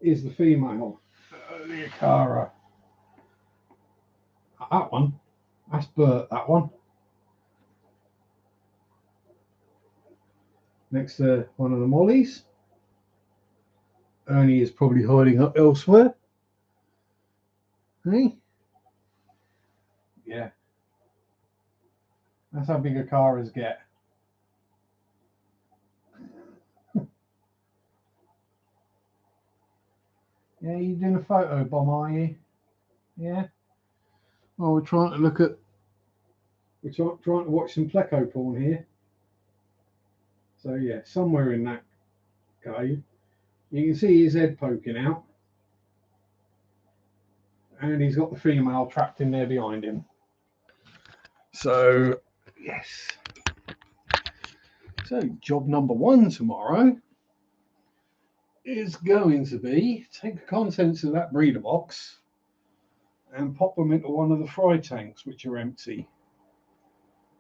A: is the female, the Acaro. That one. That's Bert, that one. Next to one of the mollies. Ernie is probably hiding up elsewhere. Hey? Yeah. That's how big Acaras get. Yeah, you doing a photo bomb, are you? Yeah. Well, we're trying to look at. We're trying to watch some pleco porn here. So yeah, somewhere in that cave, you can see his head poking out, and he's got the female trapped in there behind him. So yes. So job number 1 tomorrow is going to be take the contents of that breeder box and pop them into one of the fry tanks, which are empty,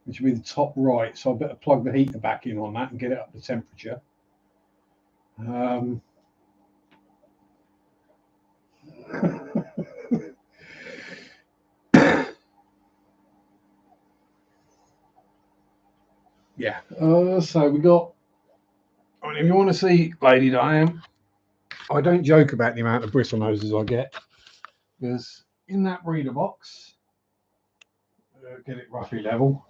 A: which will be the top right. So I better plug the heater back in on that and get it up to temperature. Yeah. So we got. I mean, if you want to see Lady Diane, I don't joke about the amount of bristlenoses I get, because in that breeder box, get it roughly level,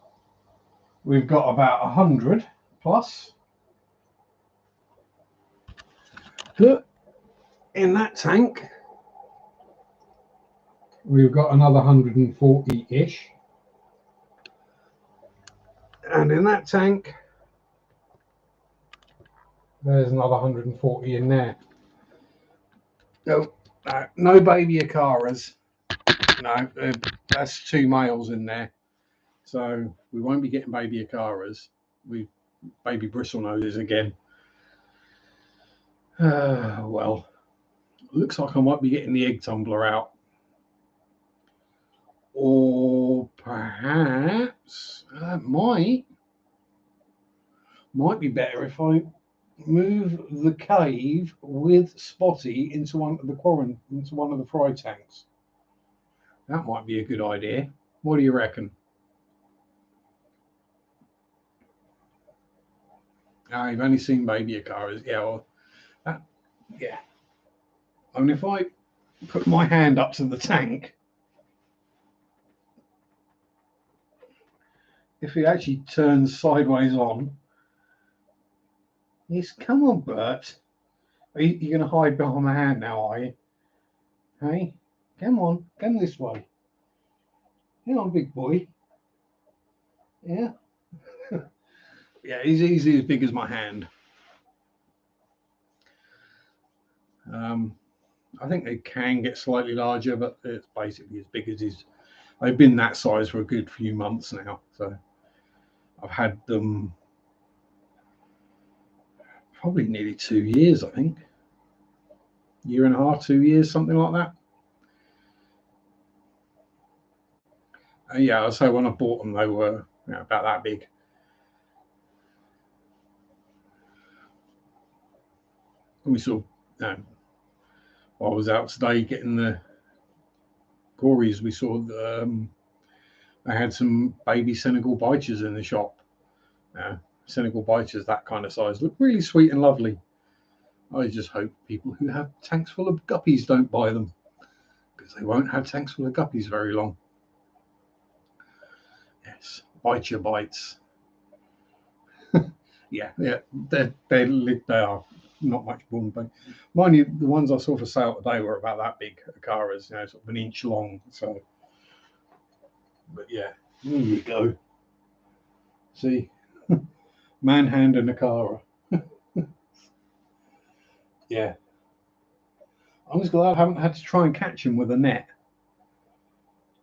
A: we've got about 100 plus. In that tank, we've got another 140-ish. And in that tank, there's another 140 in there. No baby Acaras. No, that's 2 males in there. So we won't be getting baby Acaras. Baby bristlenoses again. Well, looks like I might be getting the egg tumbler out. Or perhaps might be better if I move the cave with Spotty into one of the fry tanks. That might be a good idea. What do you reckon? You've only seen baby Acaras. Yeah, well, yeah. I mean, if I put my hand up to the tank, if he actually turns sideways on, yes, come on, Bert. Are you going to hide behind my hand now, are you? Hey, come on, come this way. Come on, big boy. Yeah. Yeah, he's easily as big as my hand. I think they can get slightly larger, but it's basically as big as his. They've been that size for a good few months now, so I've had them probably nearly 2 years, I think. Year and a half, 2 years, something like that. Yeah, I'll say when I bought them, they were about that big. And we sort of, while I was out today getting the Corys, we saw they had some baby Senegal bichers in the shop. Senegal bichers, that kind of size, look really sweet and lovely. I just hope people who have tanks full of guppies don't buy them, because they won't have tanks full of guppies very long. Yes, bite your bites. yeah, they are not much bone bone. Mind you, the ones I saw for sale today were about that big, Akaras, sort of an inch long. So, but yeah, there you go. See, manhand and Akara. Yeah, I'm just glad I haven't had to try and catch him with a net.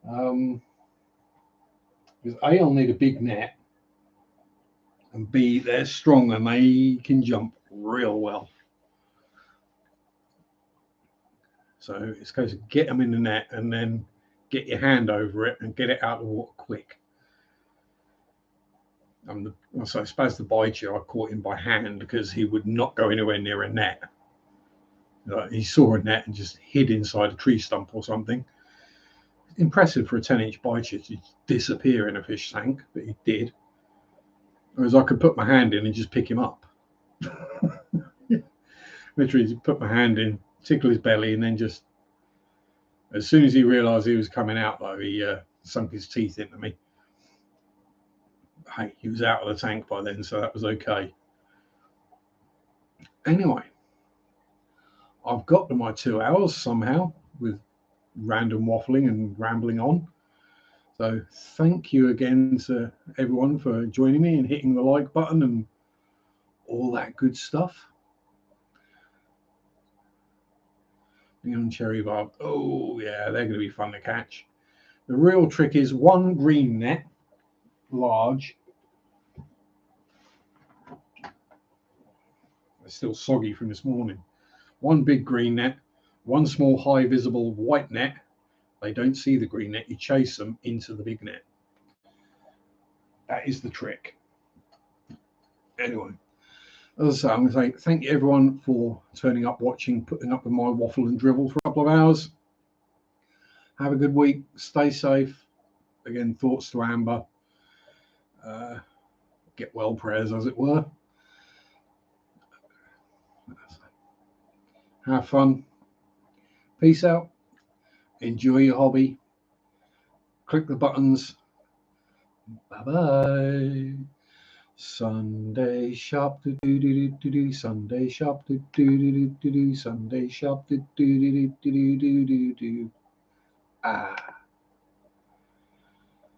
A: Because A, I'll need a big net, and B, they're strong and they can jump real well. So it's a case of get them in the net and then get your hand over it and get it out of the water quick. I suppose the bicher, I caught him by hand because he would not go anywhere near a net. He saw a net and just hid inside a tree stump or something. Impressive for a 10-inch bicher to disappear in a fish tank, but he did. Whereas I could put my hand in and just pick him up. Literally put my hand in, tickle his belly, and then just, as soon as he realised he was coming out, though, he sunk his teeth into me. Hey, he was out of the tank by then, so that was okay. Anyway, I've got to my 2 hours somehow with random waffling and rambling on. So thank you again to everyone for joining me and hitting the like button and all that good stuff. Neon cherry barb. Oh yeah, they're going to be fun to catch. The real trick is one green net, large. It's still soggy from this morning. One big green net, one small high visible white net. They don't see the green net. You chase them into the big net. That is the trick. Anyway, as I say, I'm going to say thank you everyone for turning up, watching, putting up with my waffle and dribble for a couple of hours. Have a good week. Stay safe. Again, thoughts to Amber. Get well prayers, as it were. Have fun. Peace out. Enjoy your hobby. Click the buttons. Bye-bye. Sunday shop, do do do do do. Sunday shop, do do do do do. Sunday shop, do do do do do do do do. Ah.